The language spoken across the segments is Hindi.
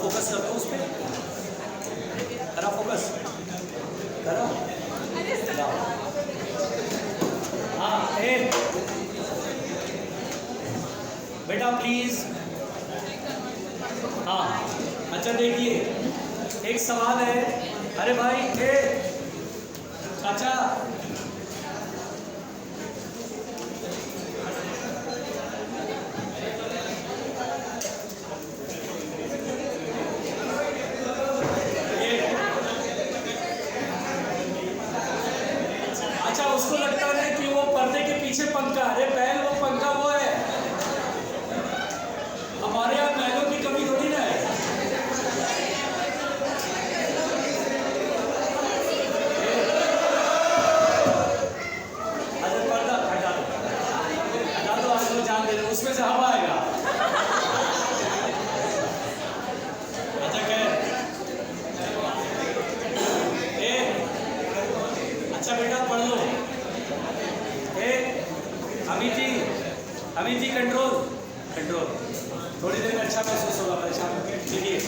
फोकस कर दो उस पर, करा फोकस करा। हाँ ए बेटा प्लीज। हाँ अच्छा देखिए एक सवाल है। अरे भाई ए चाचा उसको लगता है कि वो पर्दे के पीछे पंखा, अरे पहल वो पंखा वो है। हमारे यहाँ पहलों की कमी थोड़ी ना है। अच्छा पर्दा हटा दो आज तो जान दे दो, उसमें से हवा आएगा। अच्छा कह अच्छा बेटा पढ़ लो। अमित जी कंट्रोल कंट्रोल, थोड़ी देर में अच्छा महसूस होगा परेशान होकर। चलिए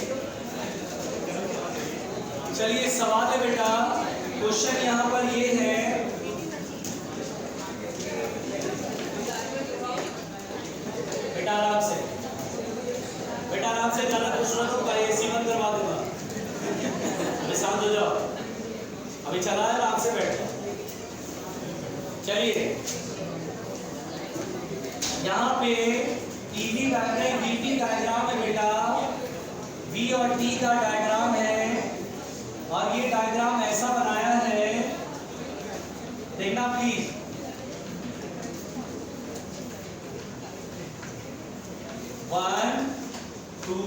चलिए सवाल है बेटा, क्वेश्चन यहाँ पर ये है। बेटा आराम से, बेटा आराम से, ज्यादा कुछ ना तो एसी बंद करवा दूंगा। अभी शांत हो जाओ, अभी चला है, आराम से बैठ जाओ। चलिए यहाँ पे ईवी डायग्राम वीटी डायग्राम है बेटा, वी और टी का डायग्राम है और ये डायग्राम ऐसा बनाया है, देखना please. One two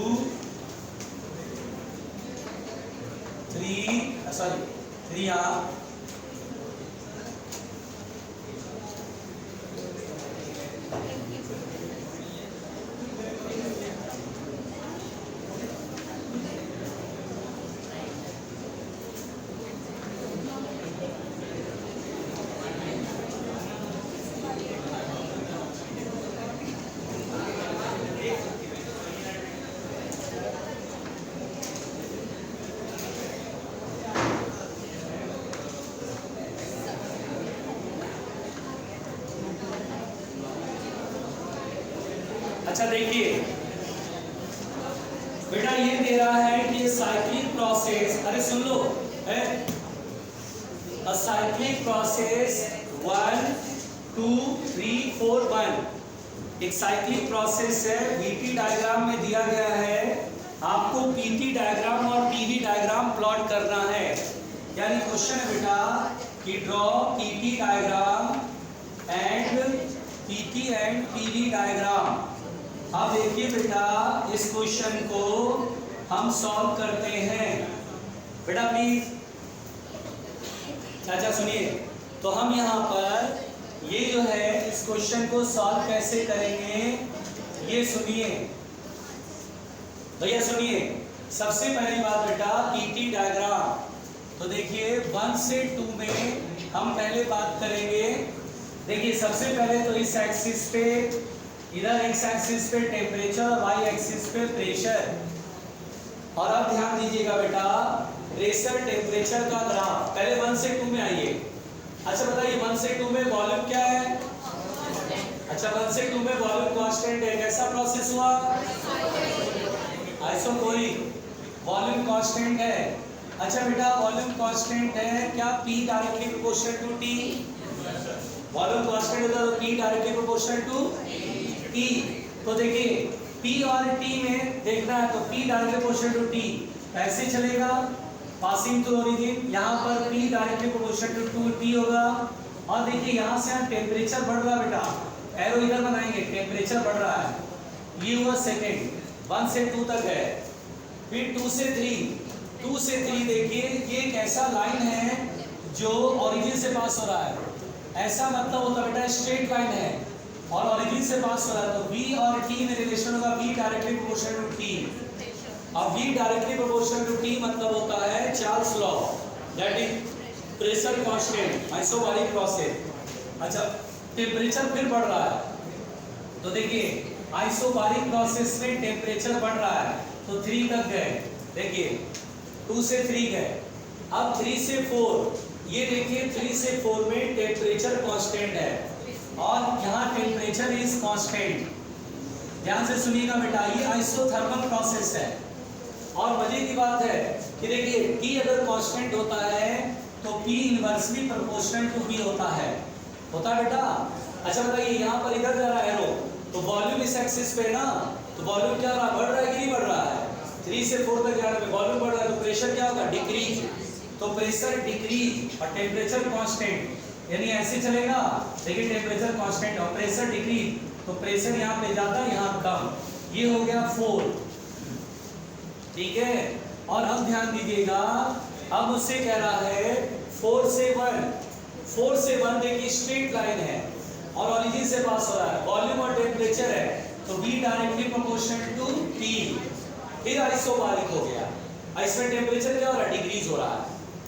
three, sorry three यहाँ अच्छा देखिए बेटा ये दे रहा है कि साइक्लिक प्रोसेस, अरे सुन लो है, साइक्लिक प्रोसेस 1 2 3 4 1 एक साइक्लिक प्रोसेस है। वीटी डायग्राम में दिया गया है, आपको पीटी डायग्राम और पीवी डायग्राम प्लॉट करना है। यानी क्वेश्चन है बेटा कि draw PT diagram and PT and PV diagram. अब देखिए बेटा इस क्वेश्चन को हम सॉल्व करते हैं। बेटा प्लीज चाचा सुनिए, तो हम यहाँ पर ये जो है इस क्वेश्चन को सॉल्व कैसे करेंगे ये सुनिए भैया, सुनिए। सबसे पहली बात बेटा पीटी डायग्राम, तो देखिए 1 से 2 में हम पहले बात करेंगे। देखिए सबसे पहले तो इस एक्सिस पे, इधर एक्स एक्सिस पे टेम्परेचर और वाई एक्सिस पे प्रेशर। और अब ध्यान दीजिएगा बेटा प्रेशर टेम्परेचर का ग्राफ, पहले 1 से 2 में आइए। अच्छा बताइए 1 से 2 में वॉल्यूम क्या है? अच्छा 1 से 2 में वॉल्यूम कांस्टेंट है। कैसा प्रोसेस हुआ? आइसोकोरिक, वॉल्यूम कांस्टेंट है। अच्छा बेटा वॉल्यूम कांस्टेंट है, क्या P directly proportional to T? Volume constant होता है तो P directly proportional to T। तो देखिए P और T में देखना है तो P directly proportional to T कैसे चलेगा? पासिंग थ्रू ओरिजिन, यहाँ पर P directly proportional to T होगा। और देखिए यहाँ से टेम्परेचर बढ़ रहा है बेटा, एरो इधर बनाएंगे, टेम्परेचर बढ़ रहा है, ये हुआ सेकेंड। 1 से 2 तक है। फिर 2 से 3 देखिए ये एक ऐसा लाइन है जो ओरिजिन से पास हो रहा है, ऐसा मतलब होता बेटा स्ट्रेट लाइन है और ओरिजिन से पास हो रहा है, तो V और T में रिलेशन होगा V directly proportional to T। अब V directly proportional to T मतलब होता है Charles law, that is pressure constant, isobaric process. अच्छा टेम्परेचर फिर बढ़ रहा है, तो देखिए आइसोबारिक प्रोसेस में टेम्परेचर बढ़ रहा है, तो 3 तक गए, देखिए 2 से 3 गए, अब 3 से 4, ये देखिए 3 से 4 में टेम्परेचर कांस्टेंट है और यहाँ टेम्परेचर इज कांस्टेंट। ध्यान से सुनिएगा बेटा, ये आइसोथर्मल प्रोसेस है और मजे की बात है कि देखिए T अगर कांस्टेंट होता है तो P inversely proportional to V होता है बेटा। अच्छा बताइए, यहाँ पर इधर जा रहा है एरो, तो वॉल्यूम इस एक्सिस पे ना, तो वॉल्यूम क्या हो रहा है, बढ़ रहा है कि नहीं बढ़ रहा है? 3 से 4 तक जाने में वॉल्यूम बढ़ रहा है, तो प्रेशर क्या होगा, डिक्रीज। तो प्रेशर डिक्रीज और टेम्परेचर कांस्टेंट, यानी ऐसे चलेगा, देखिए टेम्परेचर कांस्टेंट और प्रेशर डिक्रीज, तो प्रेशर यहाँ पे ज्यादा यहाँ कम, ये हो गया 4, ठीक है। और अब ध्यान दीजिएगा, अब मुझसे कह रहा है 4 से 1 देखिए स्ट्रेट लाइन है और ओरिजिन से पास हो रहा है, वॉल्यूम और टेम्परेचर है, तो V directly proportional to T, फिर आइसोबारिक हो गया। इसमें टेम्परेचर क्या हो रहा है, डिक्रीज हो रहा है,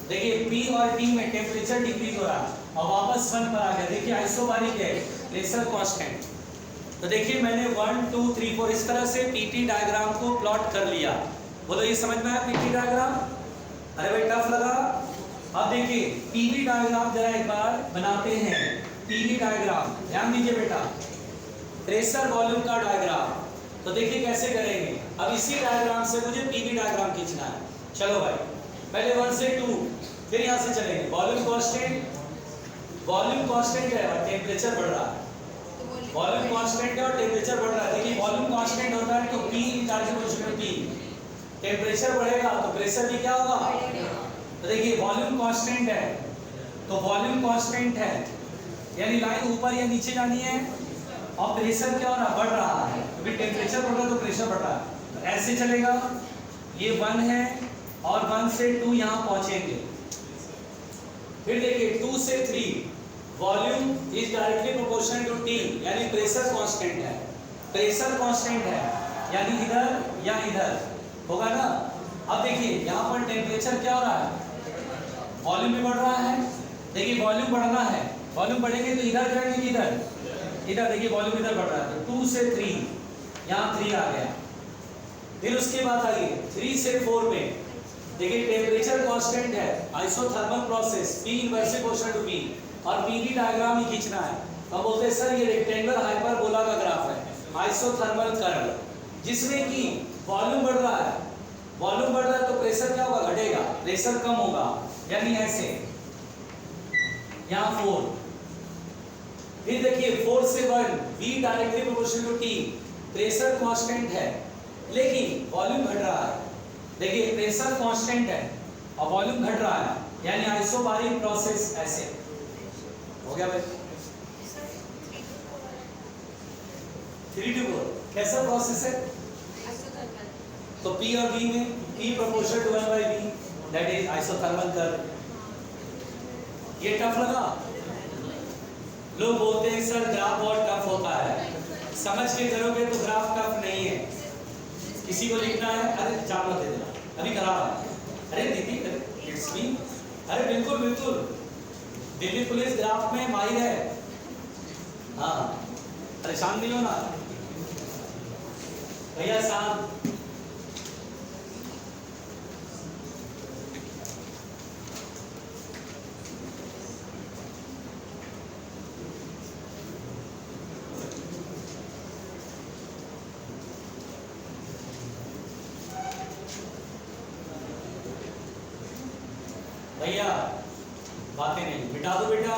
देखिए P और T में टेम्परेचर डिक्रीज हो रहा है और वापस 1 पर आ गया, देखिए आइसोबारिक है, प्रेशर कांस्टेंट। तो देखिए मैंने 1 2 3 4 इस तरह से PT डायग्राम को प्लॉट कर लिया। बोलो ये समझ में आया PT डायग्राम? अरे भाई टफ लगा? अब देखिए PV डायग्राम जरा एक बार बनाते हैं। PV डायग्राम ध्यान दीजिए बेटा, प्रेशर वॉल्यूम का डायग्राम। तो देखिए कैसे करेंगे, अब इसी डायग्राम से मुझे PV डायग्राम खींचना है। चलो भाई, पहले 1 से 2, फिर यहाँ से चलेंगे, वॉल्यूम कांस्टेंट है और टेम्परेचर बढ़ रहा है, वॉल्यूम कांस्टेंट है और टेम्परेचर बढ़ रहा है। देखिए वॉल्यूम कांस्टेंट होता है तो P in charge position P, temperature बढ़ेगा तो प्रेशर भी क्या होगा। तो देखिए वॉल्यूम कांस्टेंट है, तो वॉल्यूम कांस्टेंट है यानी लाइन ऊपर या नीचे जानी है और प्रेशर क्या हो रहा है, बढ़ रहा है, क्योंकि टेम्परेचर बढ़ रहा है तो प्रेशर बढ़ रहा है। तो ऐसे चलेगा, ये 1 है और 1 से 2 यहाँ पहुंचेंगे। फिर देखिए 2 से 3 volume is directly proportional to T, यानी प्रेशर कांस्टेंट है, प्रेशर कांस्टेंट है यानी इधर या इधर होगा ना। अब देखिए यहाँ पर टेम्परेचर क्या हो रहा है, वॉल्यूम भी बढ़ रहा है, देखिए वॉल्यूम बढ़ना है, वॉल्यूम बढ़ेंगे तो इधर जाएंगे, इधर देखिए वॉल्यूम इधर बढ़ रहा है, तो 2 से 3 यहाँ 3 आ गया। फिर उसके बाद आइए 3 से 4 में, देखिए टेम्परेचर कांस्टेंट है, isothermal process, P inversely proportional to V और PV डायग्राम ही खींचना है। तो बोलते हैं सर ये रेक्टेंगुलर हाइपरबोला का ग्राफ है, आइसोथर्मल कर्व, जिसमें कि वॉल्यूम बढ़ रहा है, वॉल्यूम बढ़ रहा है तो प्रेशर क्या होगा, घटेगा, प्रेशर कम होगा, यानी ऐसे यहाँ 4। फिर देखिए 4 से 1 V directly proportional to T, pressure constant है लेकिन वॉल्यूम घट रहा है, देखिए प्रेशर कांस्टेंट है और वॉल्यूम घट रहा है, यानी आइसोबारिक प्रोसेस ऐसे हो गया भाई। 3 to 4 कैसा प्रोसेस है, तो P और V में P proportional to 1/V, that is isothermal curve. ये टफ लगा? लोग बोलते हैं सर ग्राफ बहुत टफ होता है, समझ के करोगे तो ग्राफ टफ नहीं है। किसी को लिखना है, अरे चावल दे देना, अभी करा रहा है, अरे दीदी इट्स मी, अरे बिल्कुल बिल्कुल, दिल्ली पुलिस ग्राफ में माहिर है, हाँ परेशान नहीं होना भैया साहब। भैया बातें नहीं, मिटा दो बेटा।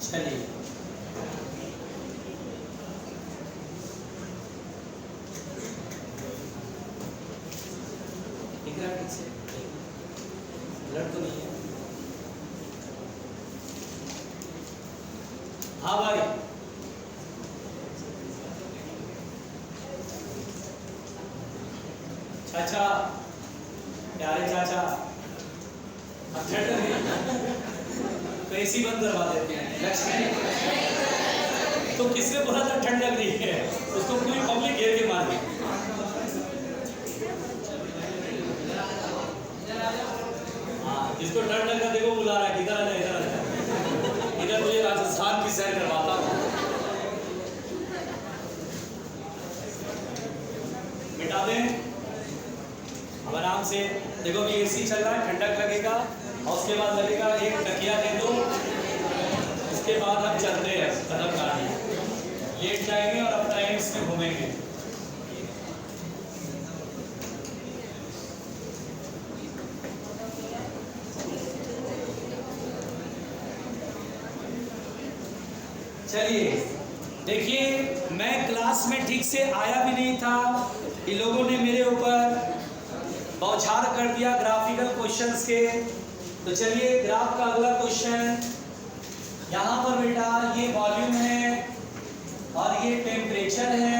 चलिए दिख रहा है ठीक से, ब्लड तो नहीं है? हाँ भाई, चाचा, प्यारे चाचा, अब ठंड तो एसी बंद करवा देते हैं। लक्ष्मी तो किसने बोला था ठंड लग रही है, उसको पूरी पब्लिक घेर के मार दी। हाँ, जिसको डर लग रहा देखो बुला रहा है, किधर आ जाए, इधर आ जाए, इधर तुझे राजस्थान की सैर करवाता हूँ। मिटा दें अब आराम से। देखो कि एसी चल रहा है, ठंडक लगेगा और उसके बाद लगेगा एक तकिया दे दो, उसके बाद हम चलते हैं कदम काटने, लेट जाएंगे और अपना एम्स में घूमेंगे। चलिए देखिए, मैं क्लास में ठीक से आया भी नहीं था, इन लोगों ने मेरे ऊपर बौछार कर दिया ग्राफिकल क्वेश्चंस के। तो चलिए ग्राफ का अगला क्वेश्चन, यहाँ पर बेटा ये वॉल्यूम है और ये टेम्परेचर है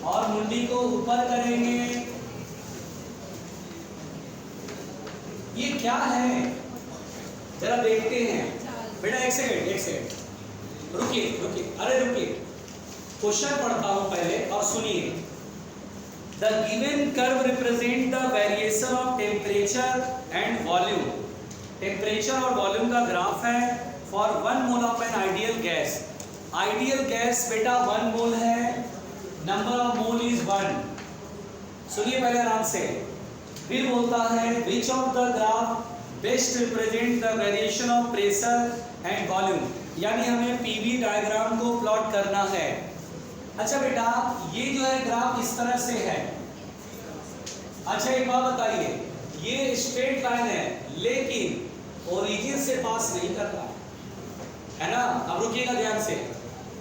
और मुंडी को ऊपर करेंगे। ये क्या है जरा देखते हैं बेटा। एक सेकंड रुकिए, अरे रुकिए, क्वेश्चन पढ़ता हूं पहले और सुनिए। The given curve represent the variation of temperature and volume. Temperature और वॉल्यूम का ग्राफ है for 1 mole of N ideal gas. Ideal gas बेटा 1 मोल है, नंबर ऑफ मोल इज 1। सुनिए पहले आराम से, फिर बोलता है which of the graph best represent the variation of pressure and volume. यानी हमें पीवी डायग्राम को प्लॉट करना है। अच्छा बेटा, ये जो है ग्राफ इस तरह से है। अच्छा एक बात बताइए, ये स्ट्रेट लाइन है लेकिन ओरिजिन से पास नहीं कर रहा है ना। अब रुकिएगा ध्यान से,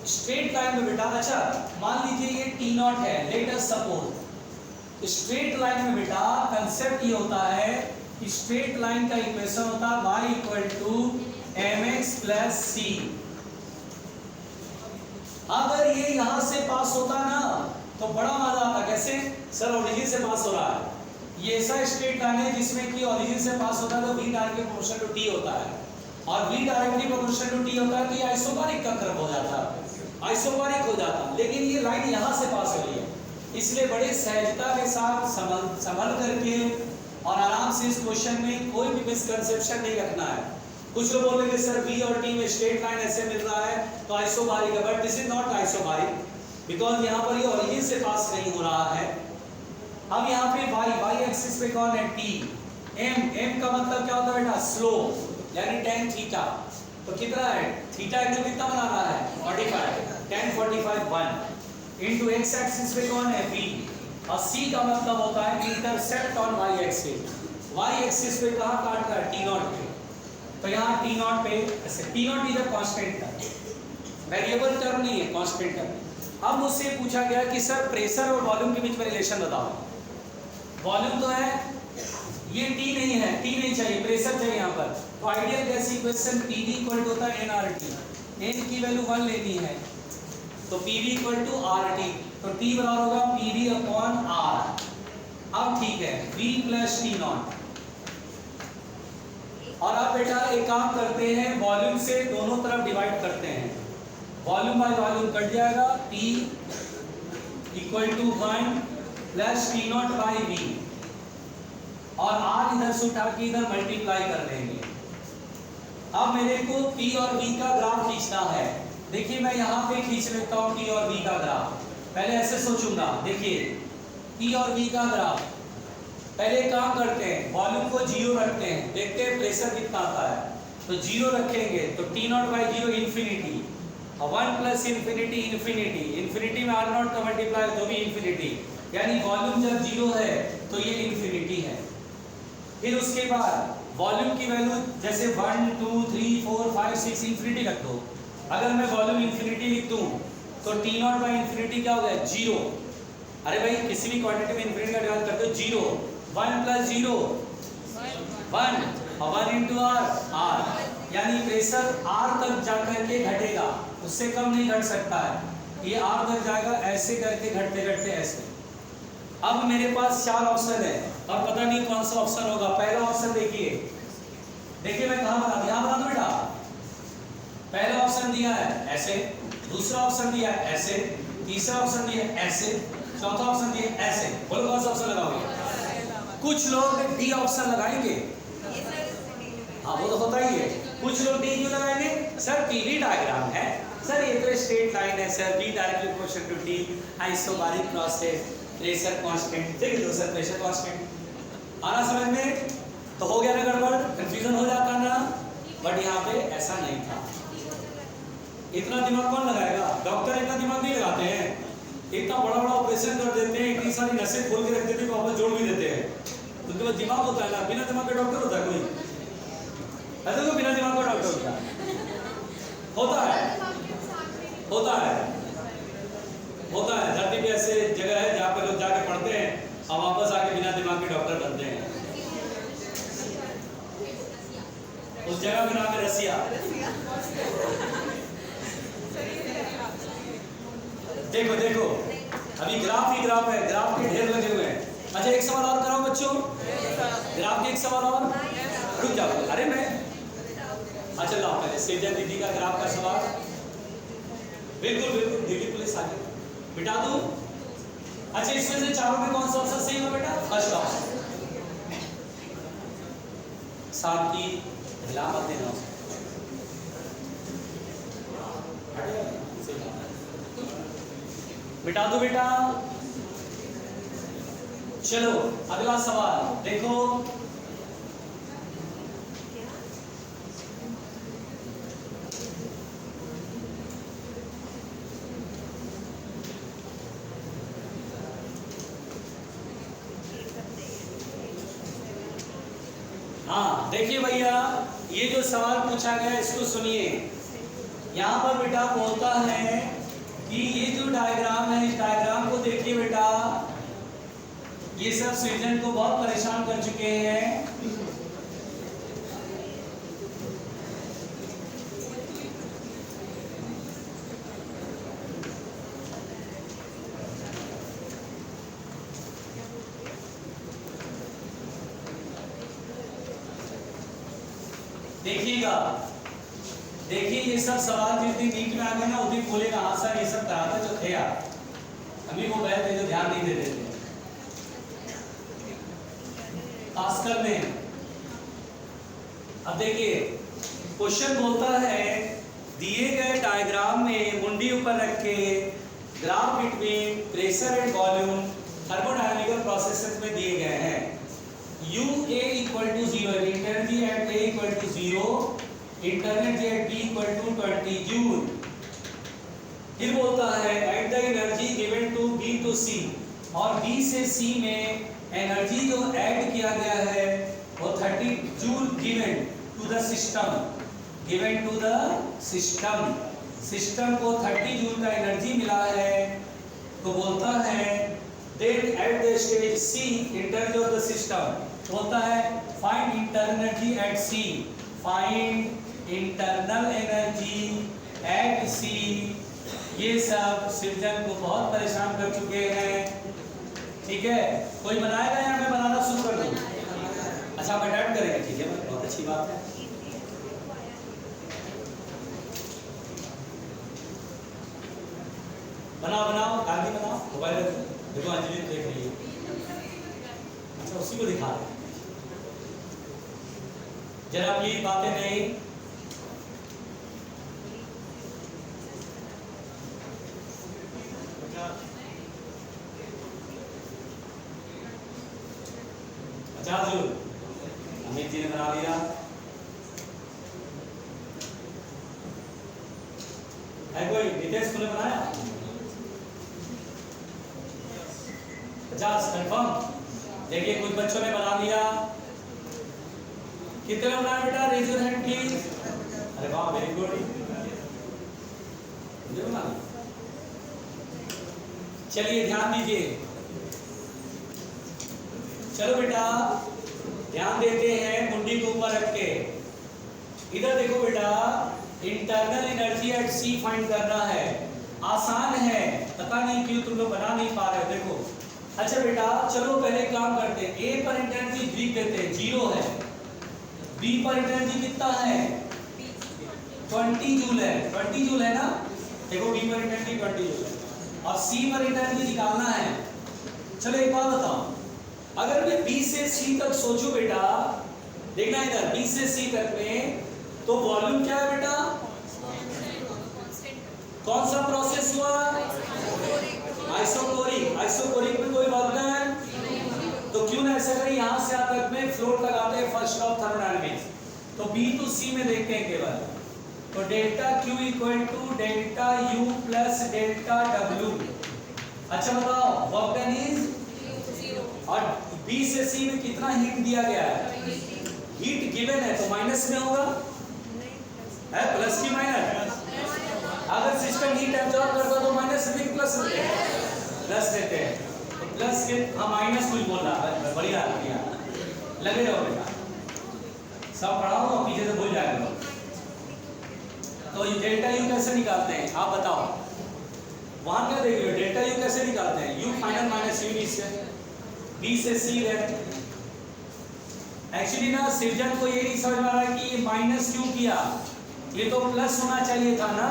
स्ट्रेट लाइन में बेटा, अच्छा मान लीजिए ये टी नॉट है, let us suppose. Straight line में बेटा कंसेप्ट ये होता है, स्ट्रेट लाइन का इक्वेशन होता है y equal to mx plus C. अगर ये यहां से पास होता ना तो बड़ा मजा आता। कैसे सर, ओरिजिन से पास हो रहा है, ये ऐसा स्ट्रेट लाइन है जिसमें कि ओरिजिन से पास होता है तो v directly proportional to t होता है, और v directly proportional to t होता है तो ये आइसोबारिक का कर्व हो जाता है, आइसोबारिक हो जाता है। लेकिन ये लाइन यहां से पास हो रही है, इसलिए बड़े सहजता के साथ संभल करके और आराम से इस क्वेश्चन में कोई भी मिसकंसेप्शन नहीं रखना है। कुछ लोग बोलेंगे सर v और t में स्ट्रेट लाइन ऐसे मिल रहा है तो आइसोबारिक है, but this is not isobaric because यहाँ पर ये ओरिजिन से पास नहीं हो रहा है। अब यहाँ पे y एक्सिस पे कौन है, t। m का मतलब क्या होता है बेटा, स्लोप, यानी tan थीटा। तो कितना है, थीटा एंगल कितना बना रहा है, 45, tan 45 1 इनटू x एक्सिस पे कौन है, v, और c का मतलब होता है intercept on y axis. y axis पे कहाँ काट रहा है, t नॉट पे। तो यहाँ t नॉट पे ऐसे, t नॉट इधर कांस्टेंट है, वेरिएबल टर्म नहीं है, कांस्टेंट टर्म। अब मुझसे पूछा गया कि सर प्रेशर और वॉल्यूम के बीच में रिलेशन बताओ। वॉल्यूम तो है, ये t नहीं है, t नहीं चाहिए, प्रेशर चाहिए यहाँ पर। तो ideal gas equation PV equal to होता है nRT। n की वैल्यू 1 लेनी है तो PV इक्वल टू RT, तो T बराबर होगा PV अपॉन R। अब ठीक है, V प्लस T नॉट। और अब बेटा एक काम करते हैं, वॉल्यूम से दोनों तरफ डिवाइड करते हैं, वॉल्यूम बाय वॉल्यूम कट जाएगा, P equal to 1 plus T naught by V, और R इधर से उठा के इधर मल्टीप्लाई कर देंगे। अब मेरे को P और V का ग्राफ खींचना है। देखिए मैं यहाँ पे खींच लेता हूँ P और V का ग्राफ। पहले ऐसे सोचूंगा, देखिए P और V का ग्राफ। पहले काम करते हैं, वॉल्यूम को 0 रखते हैं, देखते हैं प्रेशर कितना आता है। तो 0 रखेंगे तो T नॉट बाई 0 इन्फिनिटी, और 1 प्लस इन्फिनिटी इन्फिनिटी, इन्फिनिटी में R नॉट का मल्टीप्लाई तो भी इन्फिनिटी, यानी वॉल्यूम जब 0 है तो ये इन्फिनिटी है। फिर उसके बाद वॉल्यूम की वैल्यू जैसे 1 2 3 4 5 6 इन्फिनिटी रख दो। अगर मैं वॉल्यूम इन्फिनिटी लिख दूं तो T नॉट बाई इन्फिनिटी क्या हो गया, 0। अरे भाई किसी भी क्वांटिटी में इन्फिनिटी का डिवाइड करते हो 0, 1 प्लस 0 1, और 1 इंटू R, यानी प्रेशर R तक जाकर के घटेगा, उससे कम नहीं घट सकता है। ये R तक जाएगा, ऐसे करके घटते घटते ऐसे। अब मेरे पास 4 ऑप्शन है और पता नहीं कौन सा ऑप्शन होगा। पहला ऑप्शन देखिए, देखिए मैं कहाँ बना, यहाँ बना दो बेटा। पहला ऑप्शन दिया है ऐसे, दूसरा ऑप्शन दिया है ऐसे, तीसरा ऑप्शन दिया है ऐसे, चौथा ऑप्शन दिया है ऐसे। बोलो कौन सा ऑप्शन लगाओगे, कुछ लोग डी ऑप्शन लगाएंगे, हाँ वो तो होता ही है। कुछ लोग डी क्यों लगाएंगे? सर पीवी डायग्राम है सर, ये तो स्ट्रेट लाइन है sir, V directly proportional to T, isobaric process, pressure constant, देख लो सर प्रेशर कांस्टेंट। आना समझ में? तो हो गया ना गड़बड़, कंफ्यूजन हो जाता ना। बट यहाँ पे ऐसा नहीं था। इतना दिमाग कौन लगाएगा? डॉक्टर इतना दिमाग नहीं लगाते हैं, इतना बड़ा बड़ा ऑपरेशन कर देते हैं, इतनी सारी नसें खोल के रख देते हैं, वापस जोड़ भी देते हैं। तो उनके पास दिमाग होता है ना, बिना दिमाग का डॉक्टर होता है कोई? ऐसा तो बिना दिमाग का डॉक्टर होता है? होता है, होता है, होता है। धरती पे ऐसे जगह है जहाँ पे लोग जाके पढ़ते हैं और वापस आके बिना दिमाग के डॉक्टर बनते हैं। उस जगह का नाम है रसिया। देखो देखो, अभी ग्राफ ही ग्राफ है, ग्राफ के ढेर लगे हुए हैं। अच्छा एक सवाल और कराओ बच्चों, ग्राफ के एक सवाल और। रुक जाओ, अरे मैं अच्छा लाओ पहले सेजन दीदी का ग्राफ का सवाल। बिल्कुल बिल्कुल, दिल्ली पुलिस आ गई, बिठा दूं? अच्छा इसमें से चारों में कौन सा ऑप्शन सही होगा बेटा? First option. साथ की हिला मत देना उसको। बिठा दो बेटा। चलो अगला सवाल देखो। हाँ देखिए भैया, ये जो सवाल पूछा गया इसको सुनिए। यहाँ पर बेटा बोलता है कि ये जो डायग्राम है, इस डायग्राम को देखिए बेटा, ये सब सृजन को बहुत परेशान कर चुके हैं। देखिएगा, देखिए ये सब सवाल जिस दिन नीट में आ गए ना उस दिन बोलेगा हाँ सर ये सब कहा था जो थे यार, अभी वो गए थे जो ध्यान नहीं दे रहे थे। खासकर में अब देखिए क्वेश्चन बोलता है दिए गए डायग्राम में मुंडी ऊपर रख के graph between pressure and volume thermodynamical processes में दिए गए हैं। U A equal to 0, energy at A equal to 0, energy at B equal to 20 joule। फिर बोलता है at the energy given to B to C, और B से C में एनर्जी जो ऐड किया गया है वो 30 joule given to the system, given to the system, system को 30 जूल का एनर्जी मिला है। तो बोलता है then at the stage C, energy of the system, होता है find internal energy at C, find internal energy at C। ये सब सृजन को बहुत परेशान कर चुके हैं। ठीक है, कोई बनाएगा या मैं बनाना शुरू कर दूं? अच्छा आप अटेम्प्ट करेंगे, ठीक है बहुत अच्छी बात है। बनाओ बनाओ, गांधी बनाओ, मोबाइल देखो, अंजलि देख रही है। अच्छा उसी को दिखा रहे, जरा प्लीज बातें नहीं। अच्छा जरूर, अमित जी ने बना दिया है। कोई नितेश को ने बनाया? 50 कंफर्म। देखिए कुछ बच्चों ने बना लिया। कितने बनाया बेटा? Raise your hand please. अरे वाह वेरी गुड, बना। चलिए ध्यान दीजिए, चलो बेटा ध्यान देते हैं मुंडी को ऊपर रख के। इधर देखो बेटा, internal energy at C find करना है। आसान है, पता नहीं क्यों तुम लोग बना नहीं पा रहे हो। देखो अच्छा बेटा चलो पहले काम करते हैं। ए पर एनर्जी लिख देते हैं 0 है, बी पर एनर्जी कितना है 20 जूल है, 20 जूल है ना। देखो बी पर एनर्जी 20 जूल है और सी पर एनर्जी निकालना है। चलो एक बात बताओ, अगर मैं बी से सी तक सोचूं बेटा, देखना इधर बी से सी तक में, तो वॉल्यूम क्या है बेटा? कौन सा प्रोसेस हुआ? आइसोकोरिक। आइसोकोरिक में कोई वर्क है तो क्यों ना ऐसा करें, यहां से आप तक में फ्लोट लगाते हैं फर्स्ट ऑफ थर्मोडायनामिक्स। तो बी टू सी में देखते हैं केवल, तो delta Q equal to delta U plus delta W. अच्छा बताओ, वर्क डन इज, और बी से सी में कितना हीट दिया गया है? हीट गिवन है तो माइनस में होगा, है प्लस की माइनस? अगर सिस्टम हीट एब्जॉर्ब करता तो माइनस से भी प्लस देते हैं, प्लस देते हैं, तो प्लस के हाँ माइनस कुछ बोल रहा है, बढ़िया बढ़िया लगे रहो बेटा, सब पढ़ाओ तो पीछे से भूल जाएगा। तो ये डेल्टा यू कैसे निकालते हैं आप बताओ? वहां क्या देख रहे हो, डेल्टा यू कैसे निकालते हैं? यू फाइनल माइनस यू से बी से सी है। एक्चुअली ना सृजन को ये नहीं समझ में आ रहा कि ये माइनस क्यों किया, ये तो प्लस होना चाहिए था ना।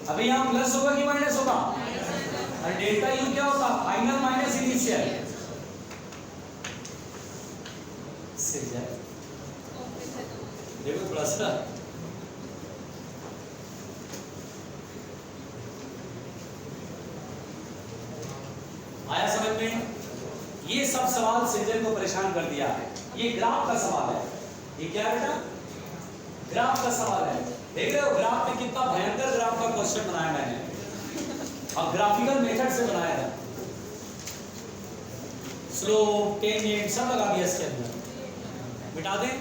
अभी यहाँ प्लस होगा कि माइनस होगा? और डेल्टा यू क्या होगा? Final minus initial. देखो थोड़ा सा आया समझ में? ये सब सवाल सृजन को परेशान कर दिया है। ये ग्राफ का सवाल है, ये क्या है बेटा? ग्राफ का सवाल है। देख रहे हो ग्राफ में कितना भयंकर ग्राफ का क्वेश्चन बनाया मैंने, और ग्राफिकल मेथड से बनाया है, स्लोप टेंजेंट सब लगा दिया इसके अंदर। मिटा दें?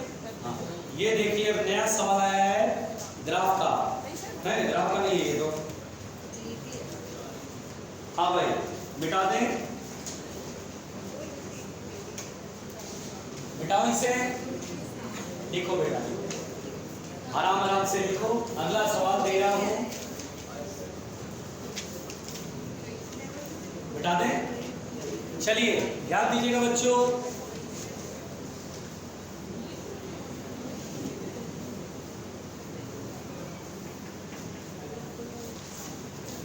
हाँ। ये देखिए अब नया सवाल आया है ग्राफ का, नहीं ग्राफ का नहीं, ये तो हाँ भाई मिटा दें, मिटाओ इसे, लिखो बेटा आराम आराम से लिखो। अगला सवाल दे रहा हूं, मिटा दें। चलिए ध्यान दीजिएगा बच्चों,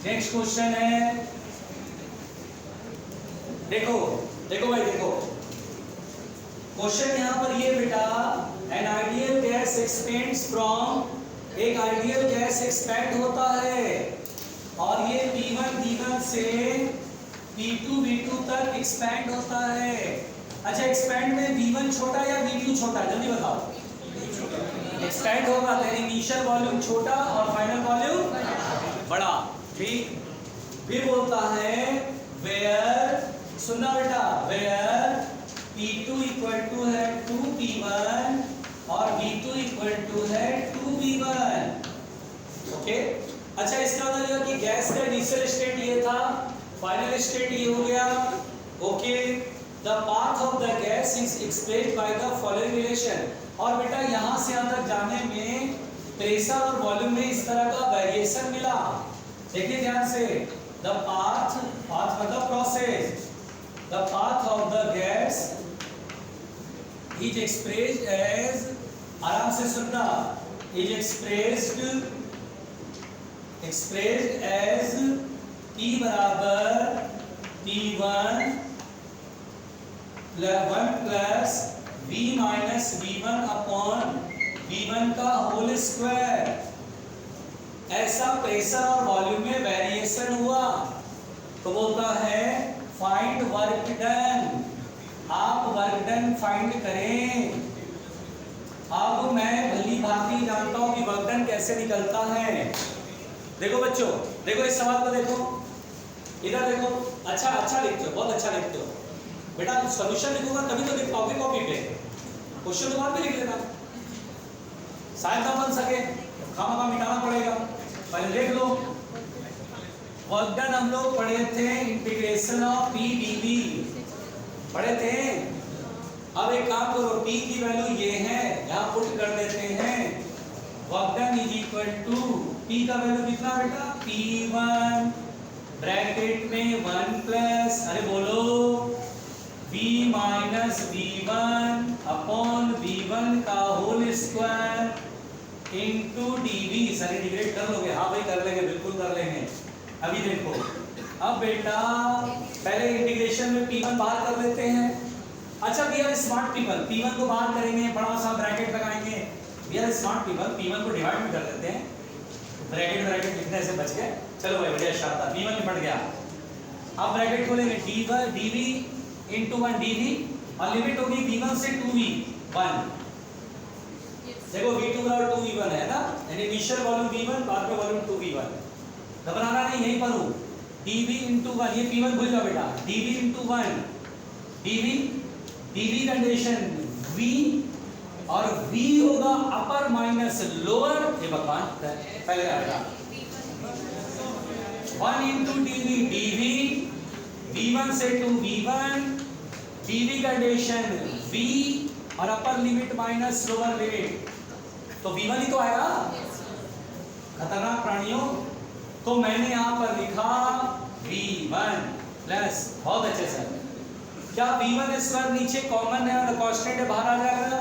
नेक्स्ट क्वेश्चन है, देखो देखो भाई देखो क्वेश्चन यहां पर ये बेटा, N ideal gas expends from, एक आइडियल गैस एक्सपेंड होता है और ये P1 V1 से P2 V2 तक एक्सपेंड होता है। अच्छा एक्सपेंड में V1 छोटा या V2 छोटा, जल्दी बताओ। एक्सपेंड होगा तो इनिशियल वॉल्यूम छोटा और फाइनल वॉल्यूम बड़ा, ठीक। फिर बोलता है वेयर, सुनना बेटा, वेयर P2 इक्वल टू है 2P1 और V2 इक्वल टू है 2V1। ओके अच्छा इसका मतलब कि गैस का इनिशियल स्टेट ये था, फाइनल स्टेट ये हो गया। Okay the path of the gas is expressed by the following relation. और बेटा यहाँ से यहाँ तक जाने में प्रेशर और वॉल्यूम में इस तरह का वेरिएशन मिला। देखिए ध्यान से, द पाथ, पाथ मतलब process, the path of the gas is expressed as, आराम से सुनना, इज एक्सप्रेस्ड एज P बराबर P1 plus V minus V1 upon V1 का होल स्क्वायर। ऐसा प्रेशर और वॉल्यूम में वेरिएशन हुआ तो बोलता है फाइंड वर्क डन। आप वर्क डन फाइंड करें। अब मैं भली भांति जानता हूं कि वर्क डन कैसे निकलता है। देखो बच्चों, देखो इस सवाल को देखो, इधर देखो, अच्छा अच्छा लिखते हो, बहुत अच्छा लिखते हो बेटा। सॉल्यूशन लिखूंगा तभी तो लिख पाओगे कॉपी पे, क्वेश्चन तो बाद में लिख लेना, शायद ना बन सके, खामा मिटाना पड़ेगा। पहले देख लो, वर्क डन हम लोग पढ़े थे इंटीग्रेशन ऑफ पी डीवी, पढ़े थे। अब एक काम करो, P की वैल्यू ये है, यहाँ पुट कर देते हैं, work done is equal to P का वैल्यू कितना बेटा, P1 ब्रैकेट में 1 प्लस, अरे बोलो, V minus V1 upon V1 का whole square into dV। Sir integrate कर लोगे? हाँ भाई कर लेंगे, बिल्कुल कर लेंगे। अभी देखो, अब बेटा पहले इंटीग्रेशन में P1 बाहर कर लेते हैं। अच्छा we are smart people, P1 को बाहर करेंगे, बड़ा सा ब्रैकेट लगाएंगे। We are smart people, P1 को डिवाइड भी कर देते हैं, ब्रैकेट लिखने से बच गए। चलो भाई बढ़िया शानदार, P1 निपट गया। अब ब्रैकेट खोलेंगे dv into 1 dv और लिमिट होगी v1 से 2v 1। देखो v2 और 2v1 है ना, यानी इनिशियल वॉल्यूम v1 बाद में वॉल्यूम 2v1। घबराना नहीं, यहीं पर हूँ। dv into 1, ये p1 भूल जाओ बेटा, dv into 1 dv condition v और v होगा अपर माइनस लोअर, ये भगवान पहले आएगा 1 into dv dv v1 से 2v1 dv कंडीशन v और अपर लिमिट माइनस लोअर लिमिट, तो v1 ही तो आएगा। खतरनाक प्राणियों, तो मैंने यहां पर लिखा v1 प्लस, बहुत अच्छे से। क्या v1 स्क्वायर नीचे कॉमन है और कांस्टेंट है, बाहर आ जाएगा।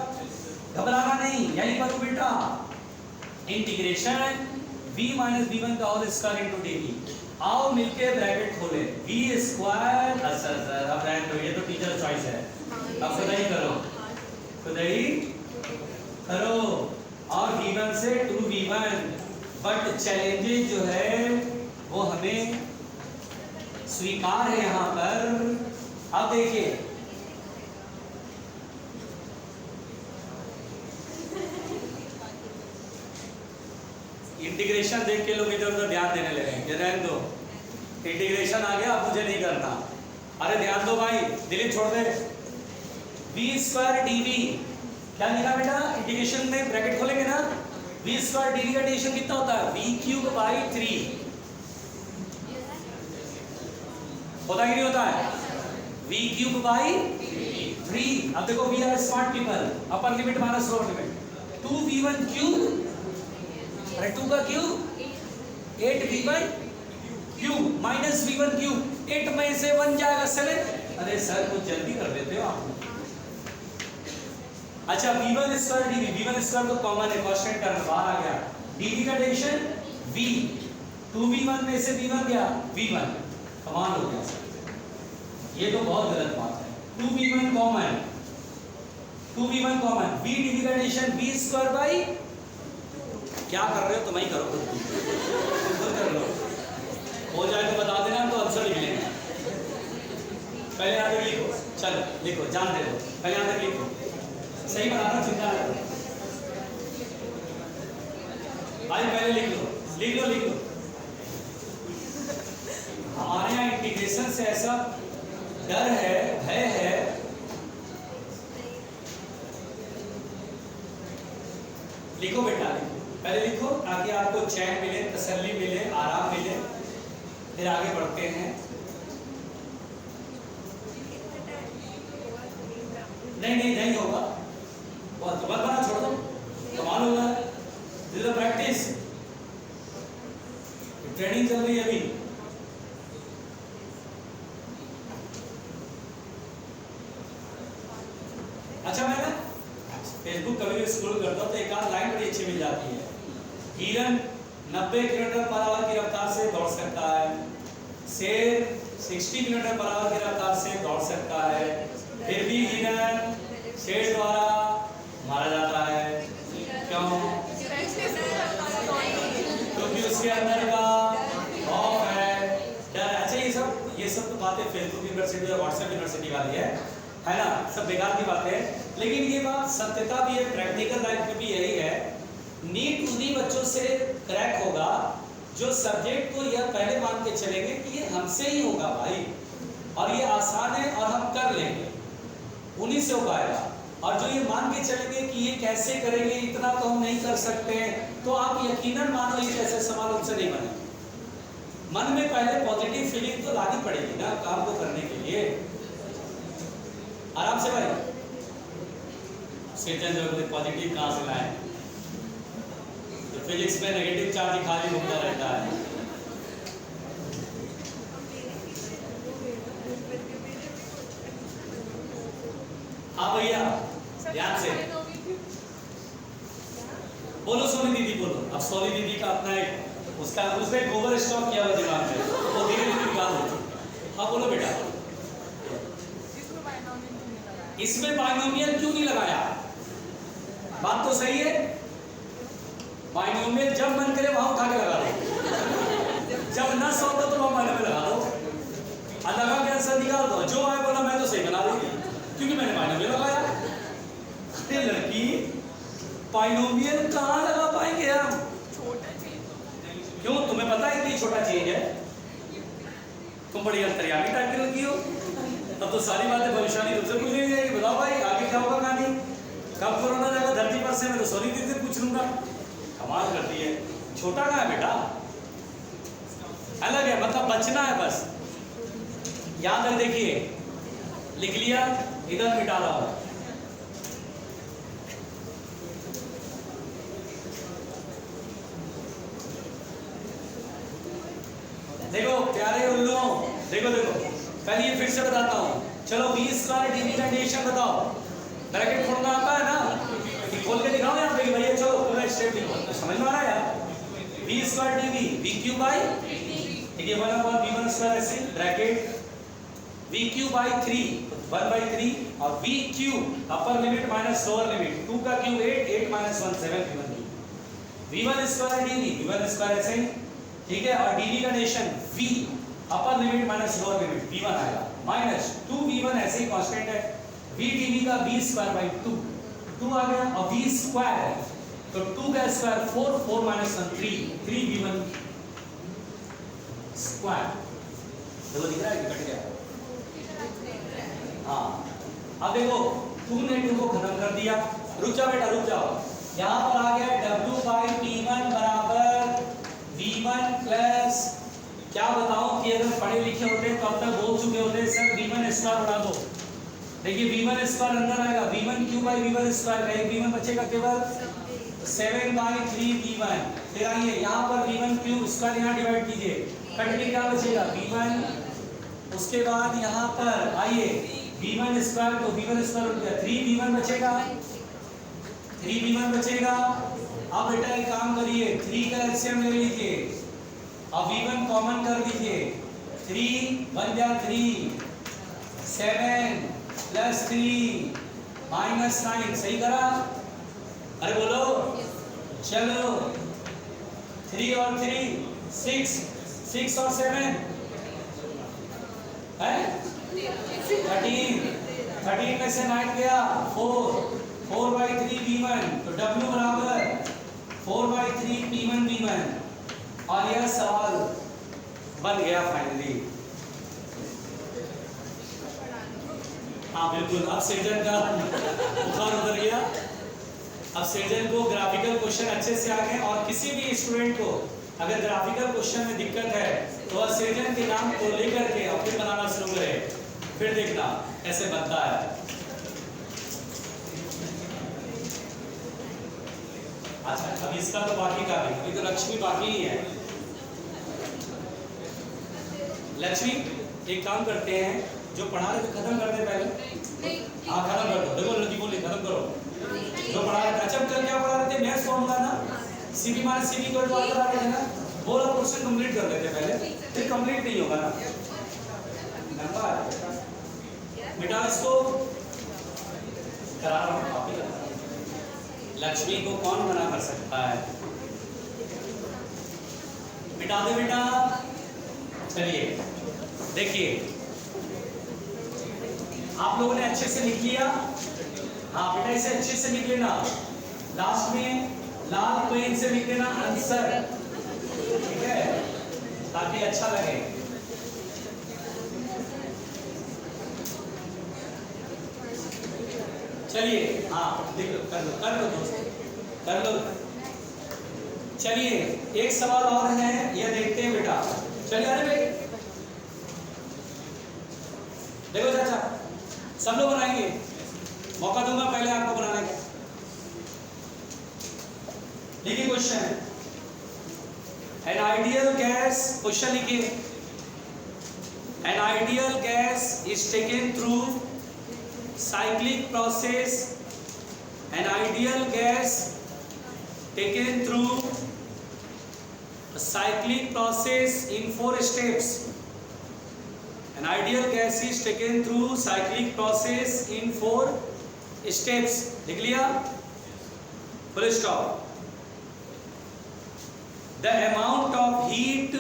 घबराना नहीं, यही करो बेटा, इंटीग्रेशन v माइनस v1 का होल स्क्वायर इनटू dv। आओ मिलके ब्रैकेट खोले, v स्क्वायर, अच्छा अब रहने दो, ये तो टीचर चॉइस है, अब खुद ही करो, खुद ही करो। और v1 से 2v1, बट चैलेंजेस जो है वो हमें स्वीकार है यहाँ पर। अब देखिए इंटीग्रेशन देख के लोग इधर उधर ध्यान देने लगे, रहने दो, इंटीग्रेशन आ गया अब मुझे नहीं करना। अरे ध्यान दो भाई, दिलीप छोड़ दे। v स्क्वायर dv, क्या लिखा बेटा इंटीग्रेशन में, ब्रैकेट खोलेंगे ना, v स्क्वायर dv का इंटीग्रेशन कितना होता है, v क्यूब बाई 3 होता कि नहीं होता है, v क्यूब बाई 3। अब देखो we are smart people, upper limit minus lower limit, 2v1 cube, अरे 2 का cube 8v1 cube minus v1 cube, 8 में से 1 जाएगा 7। अरे सर कुछ जल्दी कर देते हो आप। अच्छा v1 square dv, v1 square तो कॉमन है, कांस्टेंट टर्म बाहर आ गया, dv का डेरिवेशन v, 2v1 में से v1 गया v1, कमाल हो गया सर, ये तो बहुत गलत बात है। 2v1 common, 2v1 common, v dv का डेरिवेशन v स्क्वायर बाई, क्या कर रहे हो तुम ही करो, खुद कर लो, हो जाए तो बता देना, तो आंसर लिख लेना। पहले यहाँ तक लिखो, चलो लिखो, जान दे दो, पहले यहाँ तक लिखो, सही बता रहा हूँ, चिंता नहीं भाई, पहले लिख लो लिख लो लिख लो। हमारे यहाँ इंटीग्रेशन से ऐसा डर है, भय है, लिखो बेटा लिखो, पहले लिखो ताकि आपको चैन मिले, तसल्ली मिले, आराम मिले, फिर आगे बढ़ते हैं। नहीं होगा, बहुत मत बना, छोड़ दो, कमाल होगा, दिस इज प्रैक्टिस, ट्रेनिंग चल रही है अभी। अच्छा मैं ना फेसबुक कभी भी स्क्रॉल करता हूँ तो एक आध लाइन बड़ी अच्छी मिल जाती है, हिरन 90 किलोमीटर पर आवर की रफ्तार से दौड़ सकता है, शेर 60 किलोमीटर पर आवर की रफ्तार से दौड़ सकता है, फिर भी हिरन शेर द्वारा मारा जाता है, क्यों? क्योंकि उसके अंदर का खौफ है, डर। अच्छा ये सब तो बातें फेसबुक यूनिवर्सिटी और व्हाट्सएप यूनिवर्सिटी वाली है ना, सब बेकार की बातें है, लेकिन ये बात सत्यता भी है, प्रैक्टिकल लाइफ में भी यही है। नीट उन्हीं बच्चों से क्रैक होगा जो सब्जेक्ट को यह पहले मान के चलेंगे कि ये हमसे ही होगा भाई, और ये आसान है और हम कर लेंगे, उन्हीं से हो पाएगा। और जो ये मान के चलेंगे कि ये कैसे करेंगे, इतना तो हम नहीं कर सकते, तो आप यकीनन मानो ये ऐसे सवाल उनसे नहीं बने। मन में पहले पॉजिटिव फीलिंग तो लानी पड़ेगी ना काम को करने के लिए, आराम से भाई। जो पॉजिटिव कहाँ से लाए, तो फिजिक्स में नेगेटिव चार्ज खाली घूमता रहता है। हाँ भैया ध्यान से बोलो, सोनी दीदी बोलो। अब सोनी दीदी का अपना एक उसका उसने गोबर स्टॉक किया हुआ दिमाग में, वो धीरे धीरे निकाल देते। हाँ बोलो बेटा। इसमें बाइनोमियल क्यों नहीं लगाया? बात तो सही है, बाइनोमियल जब मन करे वहां उठा के लगा दो, जब न सौ तो वहां बाइनोमियल लगा दो, लगा के आंसर निकाल दो, जो आए बोला मैं तो सही बना दूंगी क्योंकि मैंने बाइनोमियल लगाया। अरे लड़की, बाइनोमियल कहाँ लगा पाएंगे हम? क्यों, तुम्हें पता है कि छोटा चेंज है? तुम बड़ी अंतर्यामी टाइप की लड़की हो, तब तो सारी बातें भविष्यवाणी तुमसे पूछ ली जाएगी। बताओ भाई आगे क्या होगा कहानी, कब कोरोना जाएगा धरती पर से, मैं तो सॉरी दीदी पूछ लूंगा। कमाल करती है। छोटा कहाँ है बेटा, अलग है, मतलब बचना है बस। याद रख, देखिए लिख लिया, इधर मिटा रहा हूं। देखो प्यारे उल्लू, देखो देखो पहले ये फिर से बताता हूँ। चलो v स्क्वायर dv का डेरिवेशन बताओ। ब्रैकेट खोलना आता है ना, कि खोल के दिखाओ यहाँ पे भैया, चलो पूरा स्टेप लिखो, समझ में आ रहा है यार? v square dv v Q by, ठीक है, 1/v1 स्क्वायर ऐसे ब्रैकेट v क्यू बाई 3 1/3 और v क्यू अपर लिमिट माइनस लोअर लिमिट, 2 का cube 8, 8 minus 1 7 v1 square dv v1 square ऐसे, ठीक है, और dv का डेरिवेशन v अपर limit minus lower limit v1 आएगा माइनस 2v1 ऐसे ही कांस्टेंट है, v dv का v स्क्वायर बाई 2 2 आ गया, और v स्क्वायर तो 2 का स्क्वायर 4 4 माइनस 1 3 3v1 स्क्वायर। देखो दिख रहा है कि कट गया? हाँ, अब देखो 2 ने 2 को खत्म कर दिया। रुक जाओ बेटा, रुक जाओ, यहाँ पर आ गया w बाई p1 बराबर v1 प्लस, क्या बताऊं कि अगर पढ़े लिखे होते तो अब तक बोल चुके होते सर v1 स्क्वायर बढ़ा दो। देखिए v1 स्क्वायर अंदर आएगा, v1 Q by v1 square का एक v1 बचेगा केवल 7/3v1। फिर आइए यहाँ पर v1 क्यू स्क्वायर यहाँ डिवाइड कीजिए, कट के क्या बचेगा v1, उसके बाद यहाँ पर आइए v1 स्क्वायर तो v1 स्क्वायर हो गया 3v1 बचेगा, 3v1 बचेगा। अब बेटा एक काम करिए, 3 का एलसीएम ले लीजिए, अब v1 कॉमन कर दीजिए, 3 बन गया 3 7 प्लस 3 माइनस 9, सही करा? अरे बोलो, चलो 3 और 3 6 6 और 7 है 13 में से 9 गया 4/3 v1, तो w बराबर 4/3 p1 v1, और यह सवाल बन गया फाइनली। हाँ बिल्कुल, अब सृजन का बुखार उतर गया। अब सृजन को ग्राफिकल क्वेश्चन अच्छे से आ गए, और किसी भी स्टूडेंट को अगर ग्राफिकल क्वेश्चन में दिक्कत है तो वह सृजन के नाम को लेकर के और फिर बनाना शुरू करे, फिर देखना ऐसे बनता है। अच्छा, अब इसका तो बाकी का नहीं, अभी तो लक्ष्मी बाकी ही है। लक्ष्मी एक काम करते हैं, जो पढ़ा रहे थे खत्म कर दे पहले। हाँ खत्म कर दो, देखो लड़की बोली खत्म करो जो पढ़ा रहे थे। अच्छा कल क्या पढ़ा रहे थे? मैथ्स फॉर्मूला ना, सीबी माइनस सीबी को बात करा रहे थे ना, वो वाला क्वेश्चन कंप्लीट कर लेते पहले, फिर कंप्लीट नहीं होगा ना। नंबर बेटा इसको करा रहा हूँ, लक्ष्मी को कौन मना कर सकता है? मिटा दे बेटा। चलिए देखिए, आप लोगों ने अच्छे से लिख लिया। हाँ बेटा इसे अच्छे से लिख लेना, लास्ट में लाल पेन से लिख देना आंसर, ठीक है, ताकि अच्छा लगे। चलिए हाँ लिख लो, कर लो दोस्तों, कर लो। चलिए एक सवाल और है, यह देखते हैं बेटा। चलिए अरे भाई देखो चाचा, सब लोग बनाएंगे, मौका दूंगा पहले आपको बनाने का। देखिए question, an ideal gas, question लिखिए, an ideal gas is taken through cyclic process, an ideal gas taken through A cyclic process in 4 steps. An ideal gas is taken through cyclic process in 4 steps. लिख लिया? Full stop. The amount of heat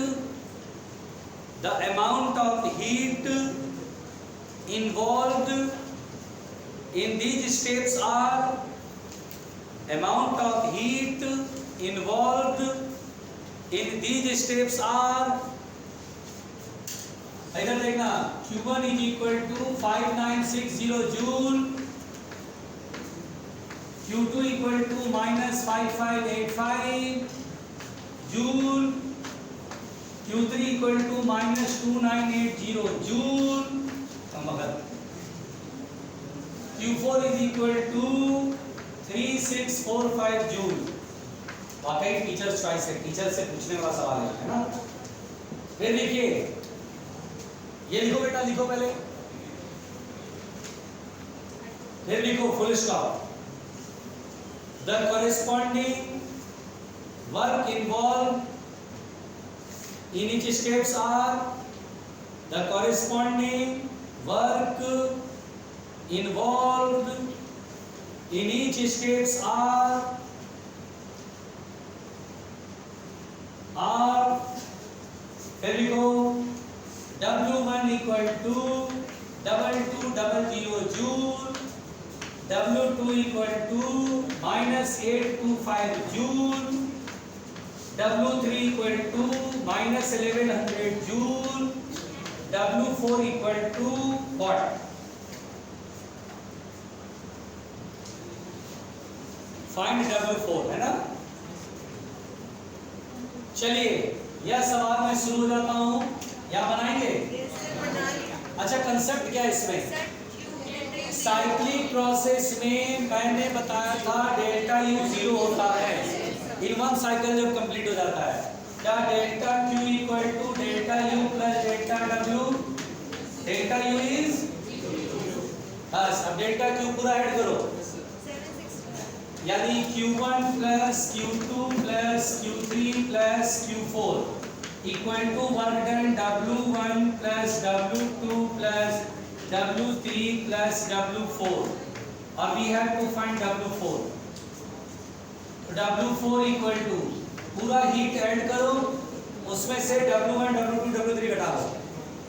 involved in these steps are इधर देखना Q1 is equal to 5960 joule, Q2 equal to minus 5585 joule, Q3 equal to minus 2980 joule, Q4 is equal to 3645 joule. वाकई टीचर चॉइस है, टीचर से पूछने वाला सवाल है ना। फिर देखिए ये लिखो बेटा, लिखो पहले, फिर लिखो full stop. The corresponding work involve in each steps are the corresponding work involved in each steps are here we go W1 equal to 2200 joule, W2 equal to minus 825 joule, W3 equal to minus 1100 joule, W4 equal to what? Find W4 है ना। चलिए यह सवाल मैं शुरू हो जाता हूँ, या बनाएंगे? अच्छा कंसेप्ट क्या है इसमें? साइक्लिक प्रोसेस में मैंने बताया था डेल्टा यू 0 होता है इन वन साइकिल जब कंप्लीट हो जाता है। क्या delta Q equal to delta U plus delta W, delta U is बस। अब डेल्टा क्यू पूरा ऐड करो, यानी Q1 plus Q2 plus Q3 plus Q4 equal to work done W1 plus W2 plus W3 plus W4 और we have to find W4। W4 equal to पूरा हीट ऐड करो, उसमें से W1 W2 W3 घटा दो।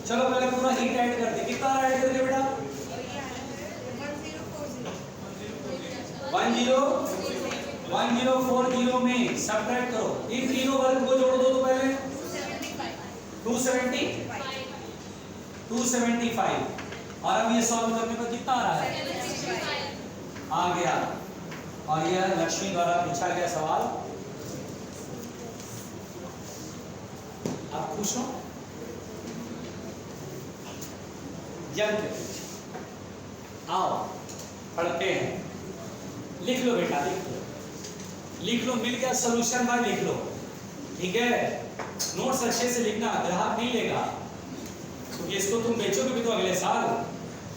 चलो पहले पूरा हीट ऐड करते, कितना ऐड करके बेटा? 1040 में सब्ट्रैक्ट करो, इन तीनों वर्ग को जोड़ दो। तो पहले 275 और अब ये सॉल्व करने पर कितना आ रहा है? आ गया। और यह लक्ष्मी द्वारा पूछा गया सवाल। आप खुश हो? आओ पढ़ते हैं। लिख लो बेटा, लिख लो, मिल गया सॉल्यूशन भाई, लिख लो, ठीक है। नोट्स अच्छे से लिखना, ग्राहक नहीं लेगा क्योंकि इसको तुम बेचोगे भी तो अगले साल,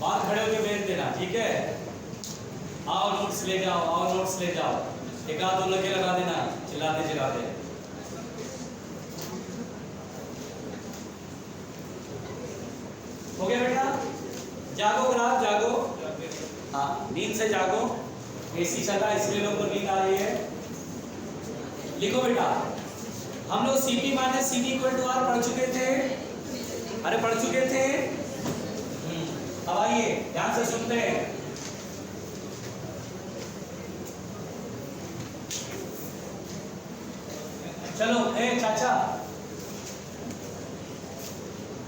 बाहर खड़े होकर बेच देना, ठीक है। आओ नोट्स ले जाओ, आओ नोट्स ले जाओ, एक आध दो लगे लगा देना, चिल्लाते चिल्लाते। हो गया बेटा? जागो ग्राहक, जागो, हाँ नींद से जागो, एसी चला इसलिए लोग को नींद आ रही है। लिखो बेटा, हम लोग CP minus CV equal to R पढ़ चुके थे, अरे पढ़ चुके थे। अब आइए ध्यान से सुनते हैं। चलो ए चाचा,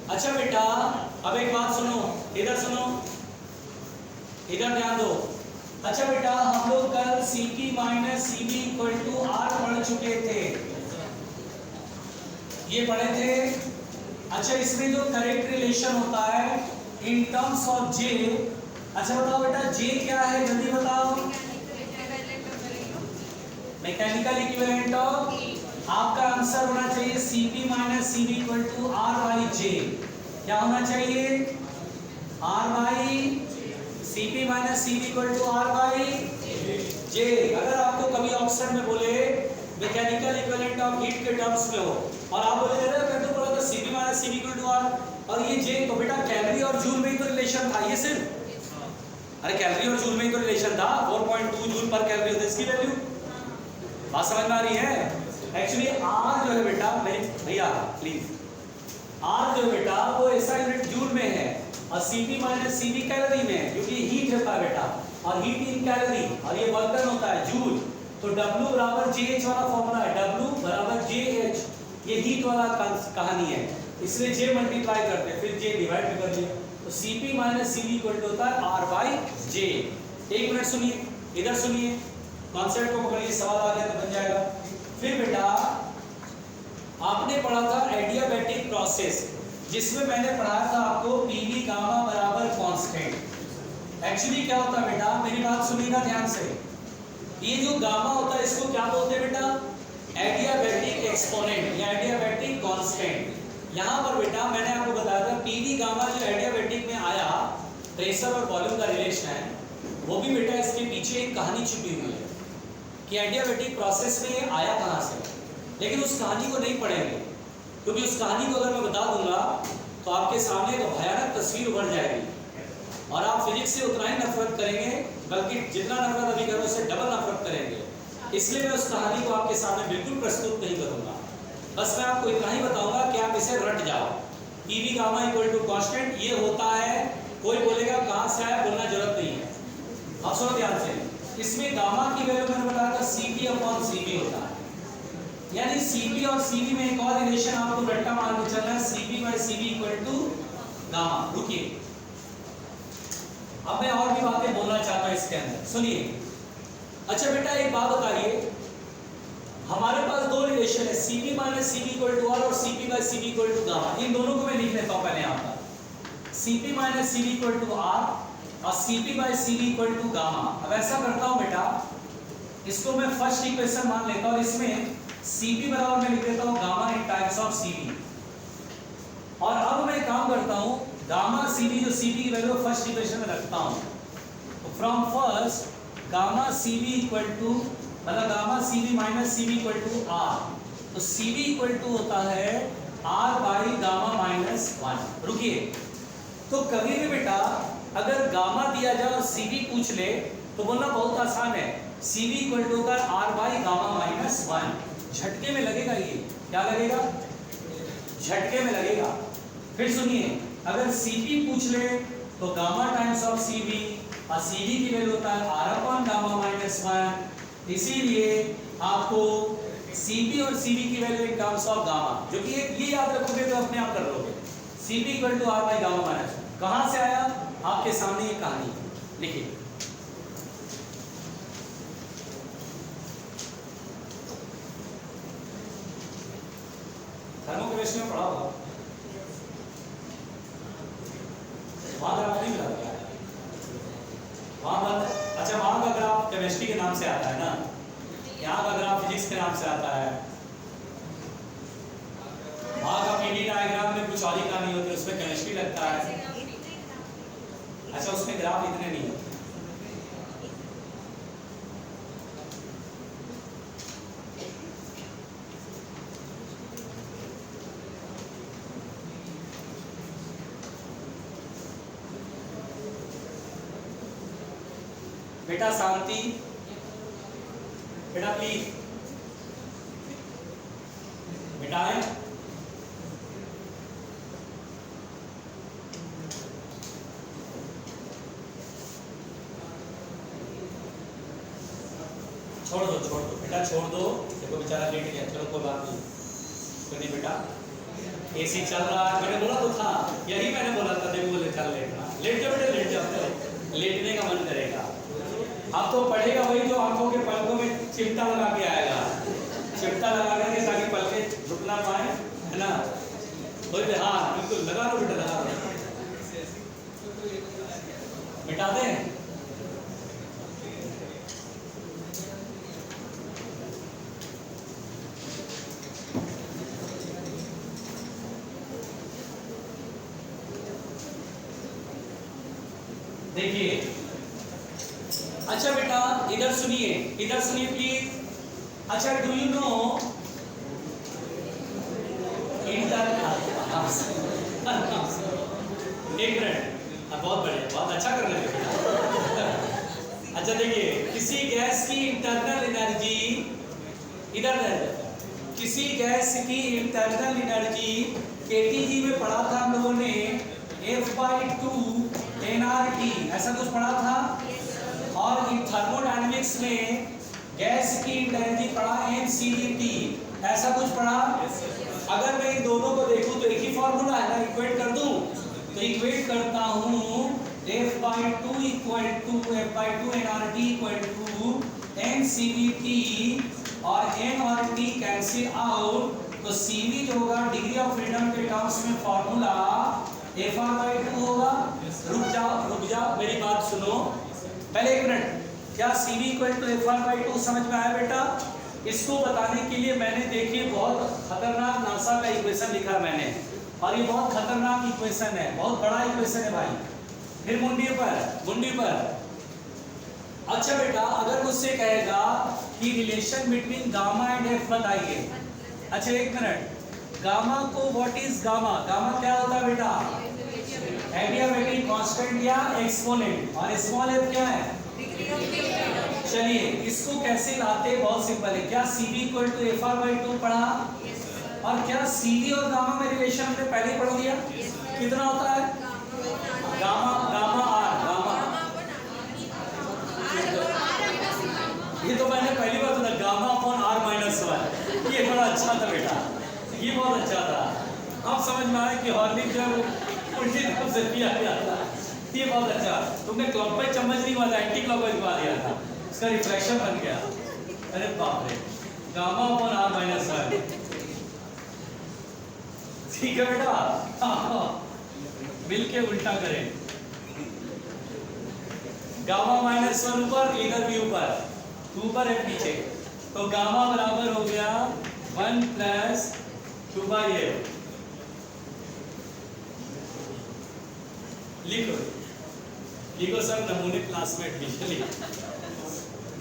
अच्छा बेटा अब एक बात सुनो, इधर सुनो, इधर ध्यान दो। अच्छा बेटा हम लोग कल CP minus CV equal to R पढ़ चुके थे, ये पढ़े थे। अच्छा इसमें जो करेक्ट रिलेशन होता है इन टर्म्स ऑफ J, अच्छा बताओ बेटा J क्या है, जल्दी बताओ। मैकेनिकल इक्विवेलेंट ऑफ, आपका आंसर होना चाहिए CP minus CV equal to R by J। क्या होना चाहिए? R by CP minus CV equal to R by J। अगर आपको कभी ऑप्शन में बोले मैकेनिकल इक्विवेलेंट ऑफ हीट के टर्म्स में हो। और आप बोले रहे मैं तो बोला था Cp minus Cv equal to R, और ये J, तो बेटा कैलोरी और जूल में ही तो रिलेशन था ये सिर्फ। अरे कैलोरी और जूल में ही तो रिलेशन था, 4.2 जूल पर कैलोरी होता है इसकी वैल्यू। बात समझ में आ रही है? एक्चुअली R जो है बेटा, मेरे भैया प्लीज, R जो है बेटा वो ऐसा यूनिट जूल में है, और Cp माइनस Cv कैलोरी में है, क्योंकि हीट होता है बेटा, और हीट इन कैलोरी, और ये वर्क डन होता है जूल। तो W बराबर JH वाला फॉर्मूला है, W बराबर JH, ये हीट वाला कहानी है, इसलिए J मल्टीप्लाई करते हैं, फिर J डिवाइड भी कर दिया, तो Cp minus Cv equal to होता है R बाई J। एक मिनट सुनिए, इधर सुनिए, कॉन्सेप्ट को पकड़िए, सवाल आ गया तो बन जाएगा। फिर बेटा आपने पढ़ा था एडियाबैटिक प्रोसेस, जिसमें मैंने पढ़ाया था आपको PV गामा बराबर कांस्टेंट। एक्चुअली क्या होता है बेटा, मेरी बात सुनिएगा ध्यान से, ये जो गामा होता है इसको क्या बोलते हैं बेटा, एडियाबैटिक एक्सपोनेंट या एडियाबैटिक कांस्टेंट। यहाँ पर बेटा मैंने आपको बताया था PV गामा जो एडियाबैटिक में आया, प्रेशर और वॉल्यूम का रिलेशन है, वो भी बेटा इसके पीछे एक कहानी छुपी हुई है कि एडियाबैटिक प्रोसेस में ये आया कहाँ से, लेकिन उस कहानी को नहीं पढ़ेंगे, क्योंकि उस कहानी को अगर मैं बता दूंगा तो आपके सामने एक भयानक तस्वीर उभर जाएगी, और आप फिजिक्स से उतना ही नफरत करेंगे, बल्कि जितना नफरत अभी करो उससे डबल नफरत करेंगे। इसलिए मैं उस कहानी को आपके सामने बिल्कुल प्रस्तुत नहीं करूंगा, बस मैं आपको इतना ही बताऊंगा कि आप इसे रट जाओ। PV gamma equal to constant ये होता है, कोई बोलेगा कहाँ से आया, बोलना जरूरत नहीं है। अब सुनो ध्यान से, इसमें गामा की वैल्यू मैंने बताया था Cp अपॉन Cv होता है, यानी Cp और Cv में एक और रिलेशन आपको रट्टा मार के चलना है, Cp by Cv equal to gamma. रुकिए, अब मैं और भी बातें बोलना चाहता हूं इसके अंदर, सुनिए। अच्छा बेटा एक बात बताइए, हमारे पास दो रिलेशन है, Cp minus Cv equal to R और Cp by Cv equal to gamma. इन दोनों को मैं लिख लेता हूं पहले यहाँ पर, Cp minus Cv equal to R और Cp by Cv equal to gamma. अब ऐसा करता हूं बेटा, इसको मैं फर्स्ट इक्वेशन मान लेता हूं, इसमें Cp बराबर मैं लिख देता हूं gamma in times of Cv, और अब मैं काम करता हूं गामा Cv, जो Cv की वैल्यू फर्स्ट इक्वेशन में रखता हूं, तो from first gamma Cv equal to, मतलब gamma Cv minus Cv equal to R, तो Cv इक्वल टू होता है R बाई गामा माइनस 1। रुकिए, तो कभी भी बेटा अगर गामा दिया जाए और Cv पूछ ले तो बोलना बहुत आसान है, Cv इक्वल टू होगा R बाई गामा माइनस 1। झटके में लगेगा, ये क्या लगेगा, झटके में लगेगा। फिर सुनिए, अगर Cp पूछ ले तो गामा टाइम्स ऑफ Cv, और Cv की वैल्यू होता है R अपॉन गामा माइनस 1, इसीलिए आपको Cp और Cv की value in terms of gamma, जो कि ये याद रखोगे तो अपने आप कर लोगे, Cp equal to R by gamma minus 1। कहाँ से आया, आपके सामने ये कहानी लिखिए। थर्मोकेमिस्ट्री में पढ़ा होगा, वहां ग्राफ नहीं मिला क्या, वहां का, अच्छा वहां का ग्राफ केमिस्ट्री के नाम से आता है ना, यहाँ का ग्राफ फिजिक्स के नाम से आता है। वहां का PV डायग्राम में कुछ और ही कहानी होती है, उसमें केमिस्ट्री लगता है। अच्छा उसमें ग्राफ इतने नहीं होते। बेटा शांति, बेटा प्लीज मिटाएं। छोड़ दो बेटा, छोड़ दो, देखो बेचारा लेट गया, चलो कोई बात नहीं, कोई नहीं बेटा, AC चल रहा है, मैंने बोला तो था, यही मैंने बोला था, देखो बोले चल लेटना, लेट जाओ बेटा, लेट जाओ, लेटने का मन करेगा। अब तो पढ़ेगा वही जो आंखों के पलकों में चिमटा लगा के आएगा, चिमटा लगा करके ताकि पलकें झुक ना पाए, है ना। बोले हाँ बिल्कुल लगा लो बेटा, लगा लो, मिटा दें। देखिए अच्छा बेटा इधर सुनिए प्लीज, अच्छा, डू यू नो इंटर एक मिनट, बहुत बढ़िया, बहुत अच्छा कर रहे हैं। अच्छा देखिए, किसी गैस की इंटरनल एनर्जी, इधर किसी गैस की इंटरनल एनर्जी केटीजी में पढ़ा था हम लोगों ने F/2 nRT, ऐसा कुछ पढ़ा था। और थर्मोडायनेमिक्स में गैस की एनर्जी पढ़ा mCVT, ऐसा कुछ पढ़ा। अगर मैं इन दोनों को देखूं तो एक ही फॉर्मूला है ना, इक्वेट कर दूं तो इक्वेट करता हूं F/2 F/2 nRT mCVT और n और t कैंसिल आउट, तो CV जो होगा डिग्री ऑफ फ्रीडम के टर्म्स में फॉर्मूला Fr/2 होगा। रुक जाओ मेरी बात सुनो पहले एक मिनट। क्या CV = Fr/2 समझ में आया बेटा? इसको बताने के लिए मैंने देखिए बहुत खतरनाक नासा का इक्वेशन लिखा है मैंने, और ये बहुत खतरनाक इक्वेशन है, बहुत बड़ा इक्वेशन है भाई। फिर मुंडी पर। अच्छा बेटा, अगर मुझसे कहेगा कि relation between gamma and F बताइए। अच्छा एक मिनट, गामा को व्हाट इज गामा? गामा क्या होता है बेटा? एडियाबैटिक कांस्टेंट या एक्सपोनेंट, और स्मॉल एफ क्या है? चलिए इसको कैसे लाते, बहुत सिंपल है। क्या CV = Fr/2 पढ़ा? और क्या CV और गामा में रिलेशन हमने पहले ही पढ़ लिया? कितना होता है? गामा R, गामा, ये तो मैंने पहली बार सुना, Γ/R-1। ये बड़ा अच्छा था बेटा, ये बहुत अच्छा था। अब समझ में आया कि हॉर्लिक्स जब उल्टी तरफ से पिया जाता, ये बहुत अच्छा। तुमने क्लॉकवाइज चम्मच नहीं मारा, एंटी क्लॉकवाइज मार दिया था, इसका रिफ्लेक्शन बन गया। अरे बाप रे, Γ/R-1। ठीक है बेटा, मिलके उल्टा करें। Γ-1 ऊपर, इधर भी ऊपर, ऊपर है पीछे, तो गामा बराबर हो गया 1 + 2/f। लिखो सर, नमूने क्लासमेट भी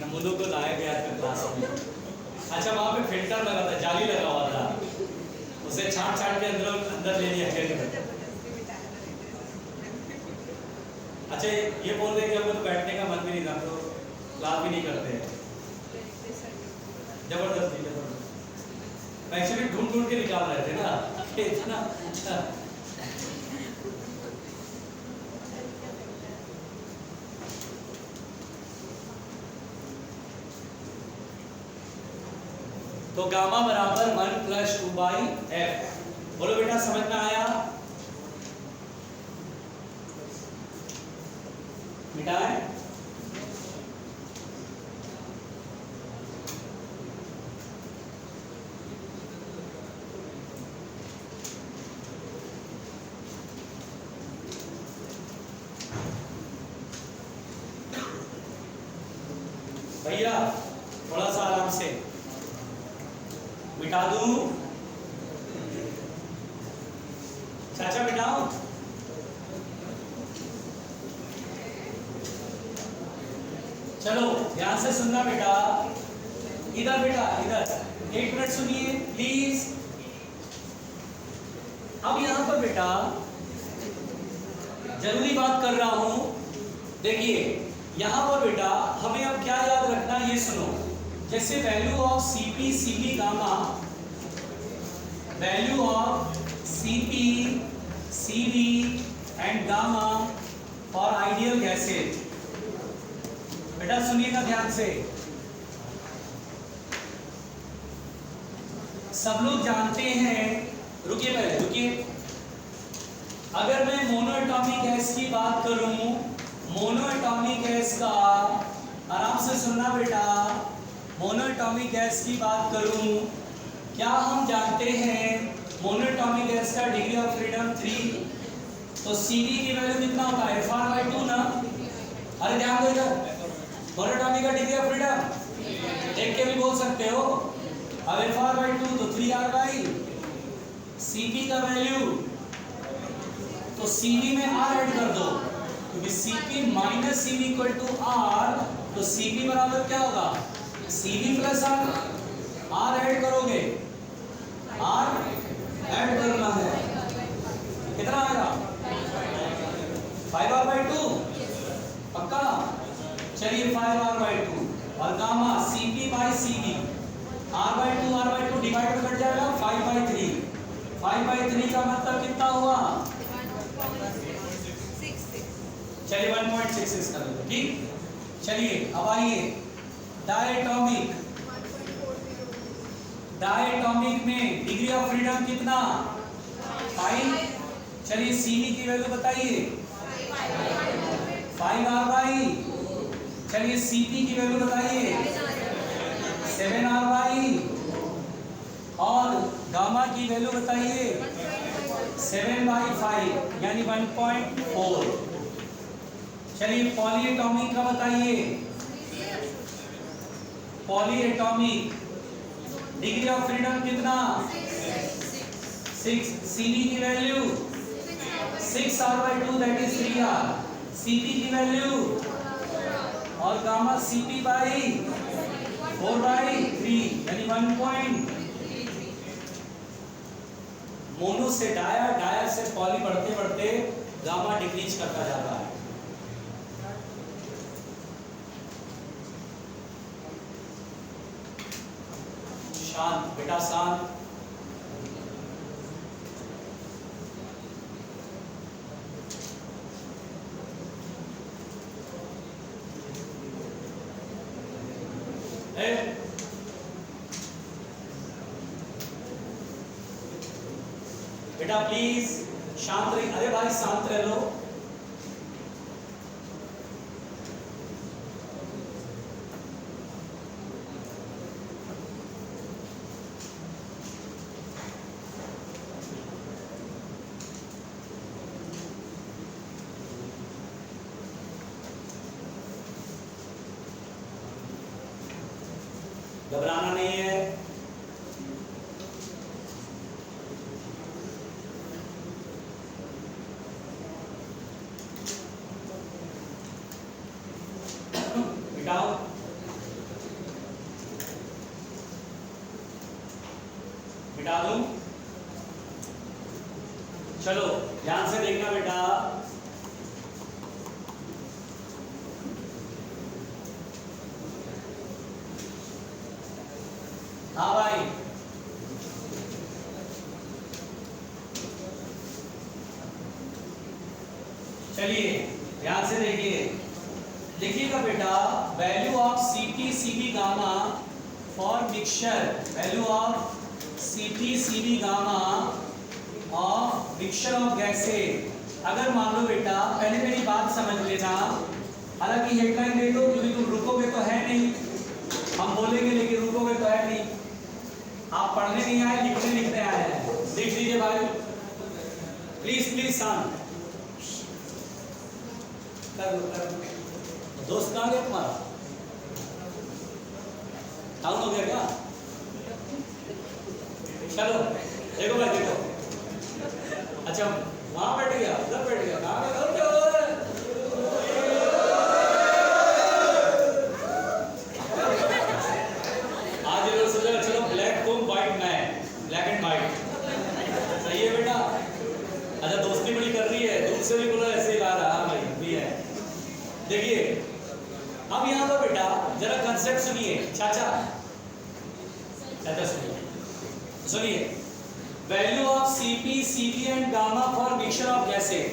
नमूनों को लाया गया था क्लास में। अच्छा वहां पे फिल्टर लगा था, जाली लगा हुआ था, उसे छाट के अंदर ले लिया गया। अच्छा ये बोल रहे कि हमको तो बैठने का मन भी नहीं था, तो क्लास भी नहीं करते हैं। जबरदस्ती एक्चुअली ढूंढ के निकाल रहे थे ना इतना। तो गामा बराबर 1 + 2/f। बोलो बेटा, समझ में आया? मिटाए? भैया थोड़ा सा आराम से मिटा दूं? चाचा मिटाओ। चलो ध्यान से सुनना बेटा, इधर बेटा, इधर एक मिनट सुनिए प्लीज। अब यहां पर बेटा जरूरी बात कर रहा हूं, देखिए यहां पर बेटा हमें अब क्या याद रखना, ये सुनो। जैसे value of CP, CV, gamma, value of CP, CV and gamma for ideal gases. बेटा सुनिएगा ध्यान से, सब लोग जानते हैं, रुकिए पहले रुकिए। अगर मैं मोनोएटॉमिक गैस की बात करूं, मोनोएटॉमिक गैस का, आराम से सुनना बेटा, मोनोएटॉमिक गैस की बात करूं, क्या हम जानते हैं मोनोएटॉमिक गैस का डिग्री ऑफ फ्रीडम 3, तो CV की वैल्यू कितना होता है? Fr/2 ना। अरे ध्यान दो इधर, मोनोएटॉमिक का डिग्री ऑफ फ्रीडम देख के भी बोल सकते हो। अब Fr/2 तो 3R/, CP का वैल्यू, तो CV में R ऐड कर दो, क्योंकि CP - CV = R, तो CP बराबर क्या होगा? CV + R। आर ऐड करोगे, आर ऐड करना है, कितना आएगा 5r/2 पक्का। चलिए 5r/2 और गामा Cp/Cv r/2 डिवाइड में कट जाएगा 5/3, 5/3 का मतलब कितना हुआ, चलिए 1.66 कर लो, ठीक। चलिए अब आइए डायटोमिक में डिग्री ऑफ फ्रीडम कितना 5। चलिए Cv की वैल्यू बताइए 5r/। चलिए Cp की वैल्यू बताइए 7r/। और गामा की वैल्यू बताइए 7/5 यानी 1.4। चलिए पॉलीएटॉमिक का बताइए, पॉलीएटॉमिक डिग्री ऑफ फ्रीडम कितना 6। Cv की value 6r/2 that is 3r। Cp की वैल्यू और गामा Cp/4/3 यानी 1. मोनो से डाया, डाया से पॉली बढ़ते बढ़ते गामा डिक्रीज करता जाता है। शांत बेटा शांत। बेटा प्लीज शांत रहिए, अरे भाई शांत रह लो। घबराना नहीं है। मिटाओ, मिटा दूं? चलो ध्यान से देखना बेटा। हाँ भाई, चलिए ध्यान से देखिए, लिखिएगा बेटा value of Cp/Cv gamma for mixture, value of Cp/Cv gamma of mixture of gases. अगर मान लो बेटा, पहले मेरी बात समझ लेना, हालांकि हेडलाइन दे दो क्योंकि तुम रुकोगे तो है नहीं, हम बोलेंगे लेकिन रुकोगे तो है नहीं। आप पढ़ने नहीं आए, लिखने आए हैं। लिख लीजिए भाई, प्लीज प्लीज शांत कर लो। दोस्त कहाँ गया तुम्हारा, टाउन हो गया क्या? चलो देखो भाई देखो, अच्छा वहां बैठ गया, उधर बैठ गया, कहाँ गया? आज ये सोचा चलो ब्लैक को white man, black and white, सही है बेटा। अच्छा दोस्ती बड़ी कर रही है, तुमसे भी बोला ऐसे ही ला रहा भाई भी है। देखिए अब यहाँ पर बेटा जरा कंसेप्ट सुनिए, चाचा सुनिए, value of Cp/Cv and gamma for mixture of gases.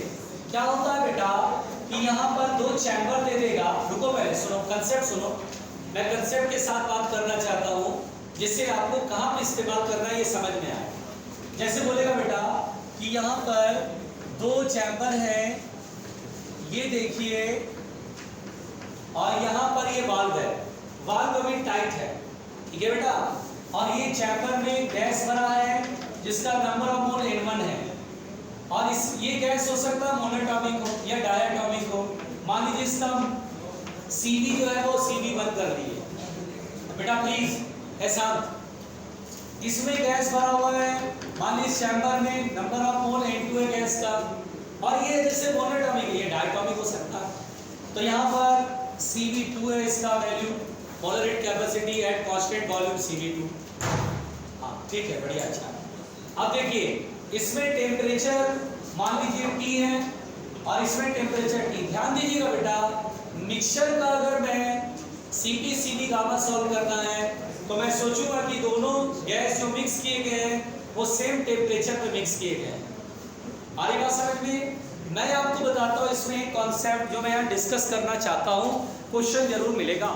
क्या होता है बेटा कि यहाँ पर दो चैम्बर दे देगा, रुको पहले सुनो, कंसेप्ट सुनो, मैं कंसेप्ट के साथ बात करना चाहता हूँ जिससे आपको कहाँ पर इस्तेमाल करना है ये समझ में आए। जैसे बोलेगा बेटा कि यहाँ पर दो चैम्बर हैं, ये देखिए, और यहाँ पर ये वाल्व है, वाल्व अभी टाइट है, ठीक है बेटा, और ये चैम्बर में गैस भरा है जिसका नंबर ऑफ मोल N1 है, और ये गैस हो सकता है मोनोटॉमिक हो या डायटोमिक हो। मान लीजिए इसका Cv जो है वो Cv बंद कर दिए बेटा, प्लीज ऐसा, इसमें गैस भरा हुआ है, मान लीजिए चैम्बर में नंबर ऑफ मोल N2 है गैस का, और ये जैसे मोनोटॉमिक है, ये डायटोमिक हो सकता है। तो यहाँ पर Cv2 है इसका value, molar rate capacity at constant volume Cv2। हाँ ठीक है, बढ़िया, अच्छा। अब देखिए इसमें टेम्परेचर मान लीजिए T है और इसमें टेम्परेचर T। ध्यान दीजिएगा बेटा, मिक्सचर का अगर मैं Cp Cv गामा सॉल्व करना है तो मैं सोचूंगा कि दोनों गैस जो मिक्स किए गए हैं वो सेम टेम्परेचर पे मिक्स किए गए हैं। आ रही बात समझ में? मैं आपको बताता हूँ इसमें एक कॉन्सेप्ट जो मैं यहाँ डिस्कस करना चाहता हूँ, क्वेश्चन जरूर मिलेगा।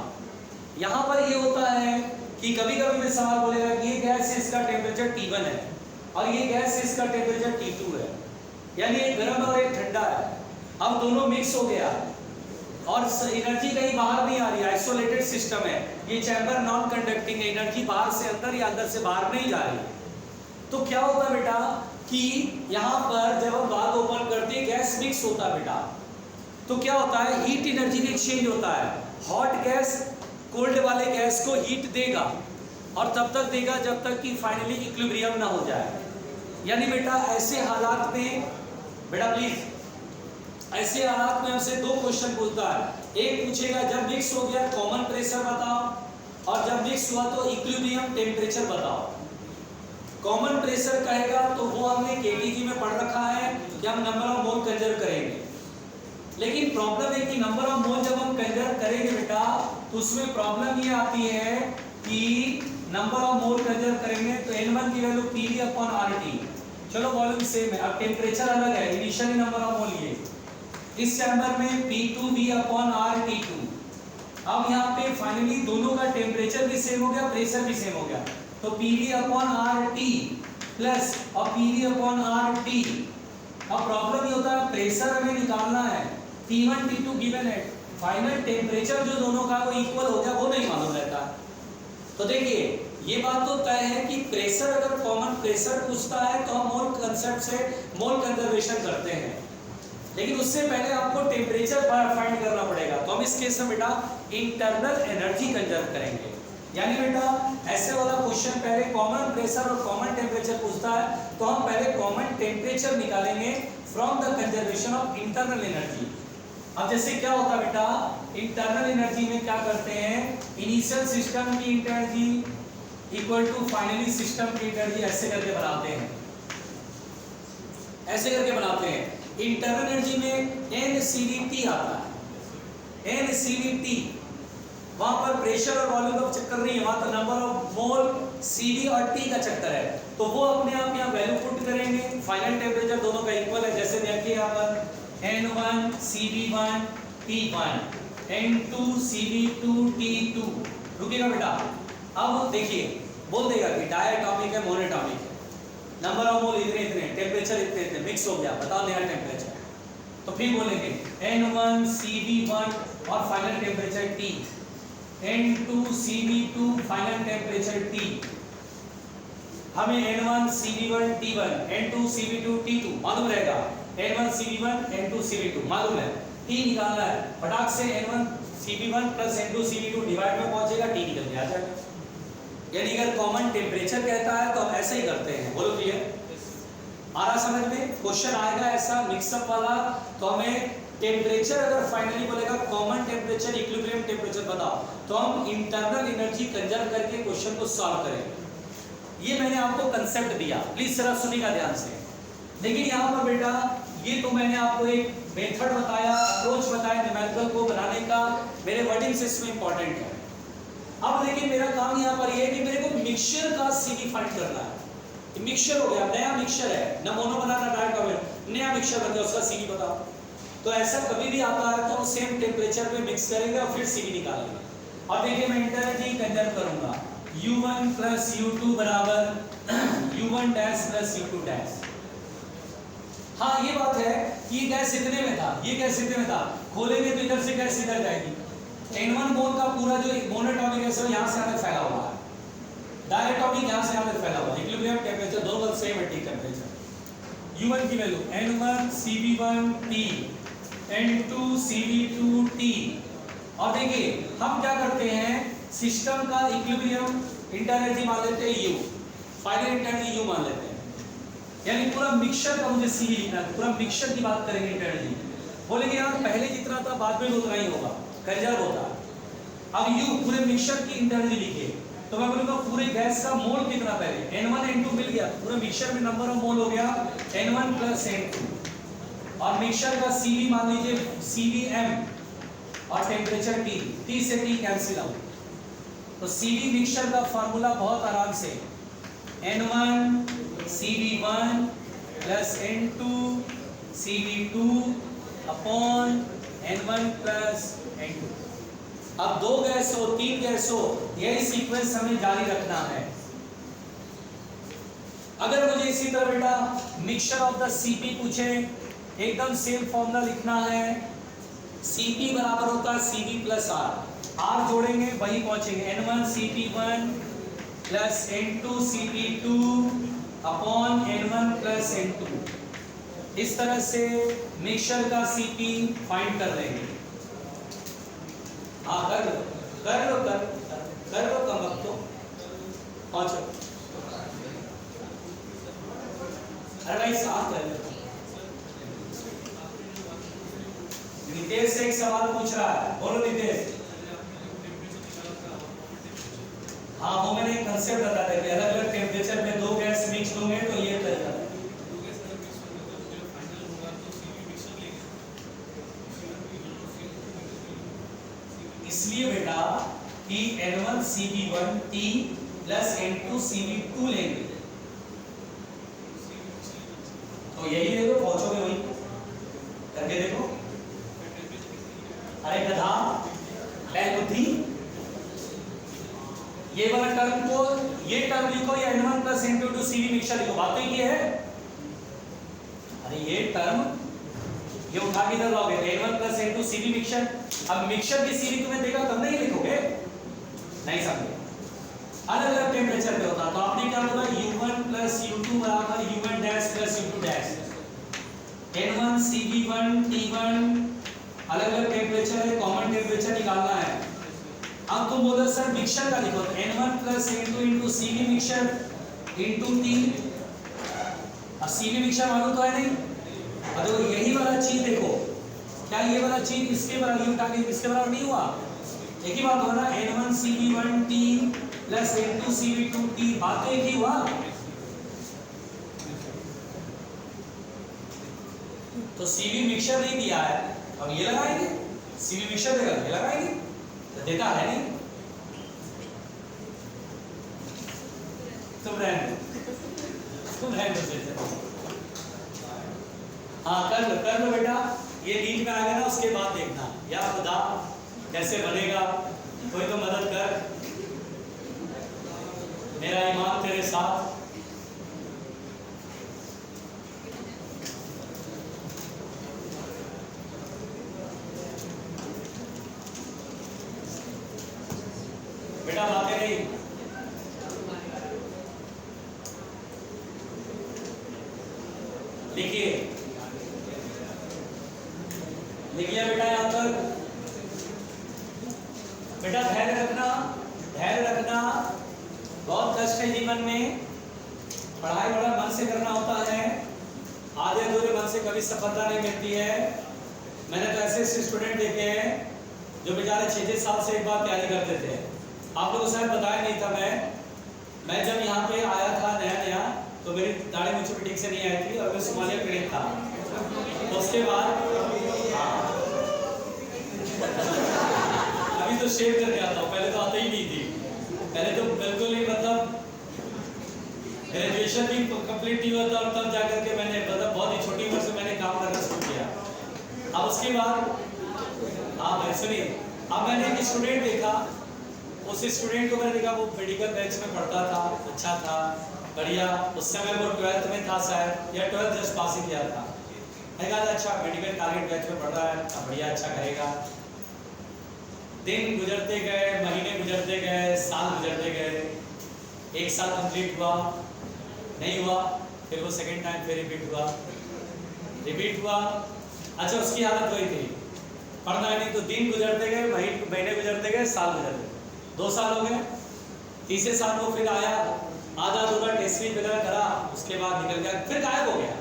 यहाँ पर ये होता है कि कभी कभी में सवाल बोलेगा कि ये गैस इसका टेम्परेचर T1 है और ये गैस इसका टेम्परेचर T2 है, यानी एक गर्म और एक ठंडा है। अब दोनों मिक्स हो गया और एनर्जी कहीं बाहर नहीं आ रही, आइसोलेटेड सिस्टम है, ये चैम्बर नॉन कंडक्टिंग है, एनर्जी बाहर से अंदर या अंदर से बाहर नहीं जा रही। तो क्या होता है बेटा कि यहाँ पर जब हम बात ओपन करते हैं गैस मिक्स होता है बेटा, तो क्या होता है हीट एनर्जी का एक्सचेंज होता है। हॉट गैस कोल्ड वाले गैस को हीट देगा और तब तक देगा जब तक कि फाइनली इक्विलिब्रियम ना हो जाए। यानी बेटा ऐसे हालात में बेटा प्लीज, ऐसे हालात में हमसे दो क्वेश्चन पूछता है। एक पूछेगा जब मिक्स हो गया कॉमन प्रेशर बताओ और जब मिक्स हुआ तो इक्विलिब्रियम टेम्परेचर बताओ। कॉमन प्रेशर कहेगा तो वो हमने केटीजी में पढ़ रखा है कि हम नंबर ऑफ मोल कंजर्व करेंगे, लेकिन प्रॉब्लम है कि नंबर ऑफ मोल जब हम कंजर्व करेंगे बेटा तो उसमें प्रॉब्लम ये आती है कि नंबर ऑफ मोल कंजर्व करेंगे तो N1 की वैल्यू PV/RT, चलो वॉल्यूम सेम है, अब टेम्परेचर अलग है, इनिशियली नंबर ऑफ मोल ये इस चैम्बर में P2V/RT2। अब यहाँ पे फाइनली दोनों का टेम्परेचर भी सेम हो गया, प्रेशर भी सेम हो गया, तो PV/RT प्लस और PV/RT। अब प्रॉब्लम ये होता है प्रेशर हमें निकालना है, T1 T2 गिवन है, फाइनल टेम्परेचर जो दोनों का वो इक्वल हो गया वो नहीं मालूम रहता। तो देखिए ये बात तो तय है कि प्रेशर अगर कॉमन प्रेशर पूछता है तो हम मोल कंसेप्ट से मोल कंजर्वेशन करते हैं, लेकिन उससे पहले आपको टेम्परेचर फाइंड करना पड़ेगा। तो हम इस केस में बेटा इंटरनल एनर्जी कंजर्व करेंगे। यानी बेटा ऐसे वाला क्वेश्चन पहले कॉमन प्रेशर और कॉमन टेम्परेचर पूछता है तो हम पहले कॉमन टेम्परेचर निकालेंगे from the conservation of internal energy. अब जैसे क्या होता है बेटा, इंटरनल एनर्जी में क्या करते हैं, इनिशियल सिस्टम की energy equal to finally system की एनर्जी, ऐसे करके बनाते हैं, ऐसे करके बनाते हैं। इंटरनल एनर्जी में NCVT आता है, NCVT, वहां पर प्रेशर और वॉल्यूम का चक्कर नहीं है, वहां तो नंबर ऑफ मोल CV और T का चक्कर है। तो वो अपने आप यहाँ वैल्यू पुट करेंगे, फाइनल टेम्परेचर दोनों का इक्वल है। जैसे देखिए यहाँ पर N1 CV1 T1, N2 CV2 T2। रुकिएगा बेटा, अब देखिए बोल देगा कि डायटॉमिक है मोनोटॉमिक है, नंबर ऑफ मोल इतने इतने, टेम्परेचर इतने इतने, मिक्स हो गया, बताओ नया टेम्परेचर। तो फिर बोलेंगे N1 CV1 और final temperature T, N2 CV2 final temperature T। हमें N1 CV1 T1, N2 CV2 T2 मालूम रहेगा, N1 CV1 N2 CV2 मालूम है, T निकालना है, फटाक से N1 CV1 plus N2 CV2 divide में पहुंचेगा, T निकल के आ जाएगा। यानी अगर कॉमन टेम्परेचर कहता है तो हम ऐसे ही करते हैं। बोलो क्लियर, आ रहा समझ में? क्वेश्चन आएगा ऐसा मिक्सअप वाला तो हमें टेम्परेचर अगर फाइनली बोलेगा कॉमन टेम्परेचर इक्विलिब्रियम टेम्परेचर बताओ तो हम इंटरनल एनर्जी कंजर्व करके क्वेश्चन को सॉल्व करेंगे। ये मैंने आपको कंसेप्ट दिया, प्लीज जरा सुनिएगा ध्यान से। लेकिन यहाँ पर बेटा ये तो मैंने आपको एक मेथड बताया, अप्रोच बताया न्यूमेरिकल को बनाने का, मेरे वर्डिंग्स इसमें इंपॉर्टेंट है। अब देखिए मेरा काम यहाँ पर ये है कि मेरे को मिक्सचर का CV फाइंड करना है। मिक्सचर हो गया, नया मिक्सचर है, न मोनो बनाना डायरेक्ट, नया मिक्सचर बन गया, उसका CV बताओ। तो ऐसा कभी भी आता है तो हम सेम टेम्परेचर पे मिक्स करेंगे और फिर CV निकालेंगे। और देखिए मैं इंटरनल कंजर्व करूंगा, U1 प्लस U2 बराबर U1 dash plus U2 dash. हाँ ये बात है कि ये गैस इतने में था, ये गैस इतने में था, खोलेंगे तो इधर से गैस इधर जाएगी। N1 मोल का पूरा जो मोनोटॉमिक गैस है यहाँ से आगे फैला हुआ है, डायरेक्टॉमिक यहाँ से आगे फैला हुआ है, इक्विलिब्रियम टेम्परेचर दोनों का सेम है, T टेम्परेचर। U1 की value N1 CV1 T, N2 CV2 T। और देखिए हम क्या करते हैं, सिस्टम का इक्विलिब्रियम इंटरनल मान लेते हैं U, फाइनल इंटरनल U मान लेते हैं। यानी पूरा मिक्सचर का मुझे CV लिखना है, पूरा मिक्सचर की बात करेंगे इंटरनल। बोलेंगे यार पहले जितना था बाद में उतना ही होगा, कंजर्व होता है। अब यू पूरे मिक्सचर की इंटरनली लिखे तो मैं बोलूंगा पूरे गैस का मोल कितना, पहले N1 N2 मिल गया, पूरे मिक्सचर में नंबर ऑफ मोल हो गया N1 प्लस N2, और मिक्सचर का CV मान लीजिए CVM और टेम्परेचर T, T से T कैंसिल आउट, तो CV मिक्सचर का फार्मूला बहुत आराम से N1 CV1 plus N2 CV2 upon N1 plus N2। अब 2 गैस हो 3 गैस हो, यही सीक्वेंस हमें जारी रखना है। अगर मुझे इसी तरह बेटा मिक्सचर ऑफ द Cp पूछे, एकदम सेम फॉर्मूला लिखना है, Cp बराबर होता है Cv प्लस R जोड़ेंगे वही पहुंचेंगे N1 Cp1 plus N2 Cp2 upon N1 plus N2। इस तरह से मिक्सचर का Cp फाइंड कर लेंगे। हाँ कर लो कम अब तो पहुंचो। अरे भाई साथ कर लो। नितेश से एक सवाल पूछ रहा है, बोलो नितेश। हाँ वो मैंने एक कंसेप्ट बता दिया कि अलग अलग टेम्परेचर में 2 गैस मिक्स होंगे तो ये तरीका है। इसलिए बेटा कि N1 CV1 T plus N2 CV2 लेंगे तो यही ले लो, पहुंचोगे वही, करके देखो। अरे गधा बुद्धि, ये वाला टर्म को ये टर्म लिखो या N1 plus N2 CV mixture लिखो, बात तो ये है। अरे ये टर्म ये उठा के इधर लाओगे N1 plus N2 CV mixture. अब मिक्सचर की CV तुम्हें देगा तब नहीं लिखोगे, नहीं समझे। अलग अलग टेम्परेचर पे होता तो आपने क्या बोला U1 प्लस U2 बराबर U1 dash plus U2 dash. N1 CV1 T1 अलग अलग टेम्परेचर है, कॉमन टेम्परेचर निकालना है। अब तुम बोलो सर मिक्सचर का लिखो, N1 plus N2 into CV mixture into T। अब CV मिक्सचर मालूम तो है नहीं, तो यही वाला चीज देखो, क्या ये वाला चीज इसके बराबर, ये उठा के इसके बराबर नहीं हुआ, एक ही बात हो रहा है N1 CV1 T plus N2 CV2 T, बात तो एक ही हुआ। तो CV मिक्सचर नहीं दिया है, अब ये लगाएंगे, CV मिक्सचर देगा ये लगाएंगे, तो देता है नहीं। तुम रहने दो। हाँ कर लो बेटा, ये नीट में आ गया ना, उसके बाद देखना या खुदा कैसे बनेगा, कोई तो मदद कर, मेरा ईमान तेरे साथ। बेटा बातें नहीं, लिखिए बेटा यहां पर। बेटा धैर्य रखना, बहुत कष्ट है जीवन में, पढ़ाई बड़ा मन से करना होता है, आधे अधूरे मन से कभी सफलता नहीं मिलती है। मैंने तो ऐसे स्टूडेंट देखे हैं जो बेचारे 6-6 साल से एक बार तैयारी करते थे। आप लोगों को शायद बताया नहीं था, मैं जब यहाँ पे आया था नया तो मेरी दाढ़ी मुझे भी ठीक से नहीं आई थी और मैं सोमालिया पीड़ित था। तो उसके बाद अभी तो शेव करके आता हूँ, पहले तो आता ही नहीं थी, पहले तो बिल्कुल ही मतलब ग्रेजुएशन भी कंप्लीट नहीं हुआ था और तब जाकर के मैंने मतलब बहुत ही छोटी उम्र से मैंने काम करना शुरू किया। अब उसके बाद हाँ भाई सुनिए, अब मैंने एक स्टूडेंट देखा, उस स्टूडेंट को मैंने देखा वो मेडिकल बैच में पढ़ता था, अच्छा था, बढ़िया। उस समय वो 12th में था शायद, या 12th जस्ट पास ही किया था। मैंने कहा अच्छा मेडिकल टारगेट बैच में पढ़ रहा है, अब बढ़िया अच्छा करेगा। दिन गुजरते गए, महीने गुजरते गए, साल गुजरते गए, 1 साल कंप्लीट हुआ, नहीं हुआ, फिर वो सेकेंड टाइम फिर रिपीट हुआ। अच्छा उसकी हालत वही थी, पढ़ना नहीं, तो दिन गुजरते गए, महीने गुजरते गए, साल गुजर गए, 2 साल हो गए। तीसरे साल वो फिर आया, आधा अधूरा टेस्ट वगैरह करा, उसके बाद निकल गया, फिर गायब हो गया।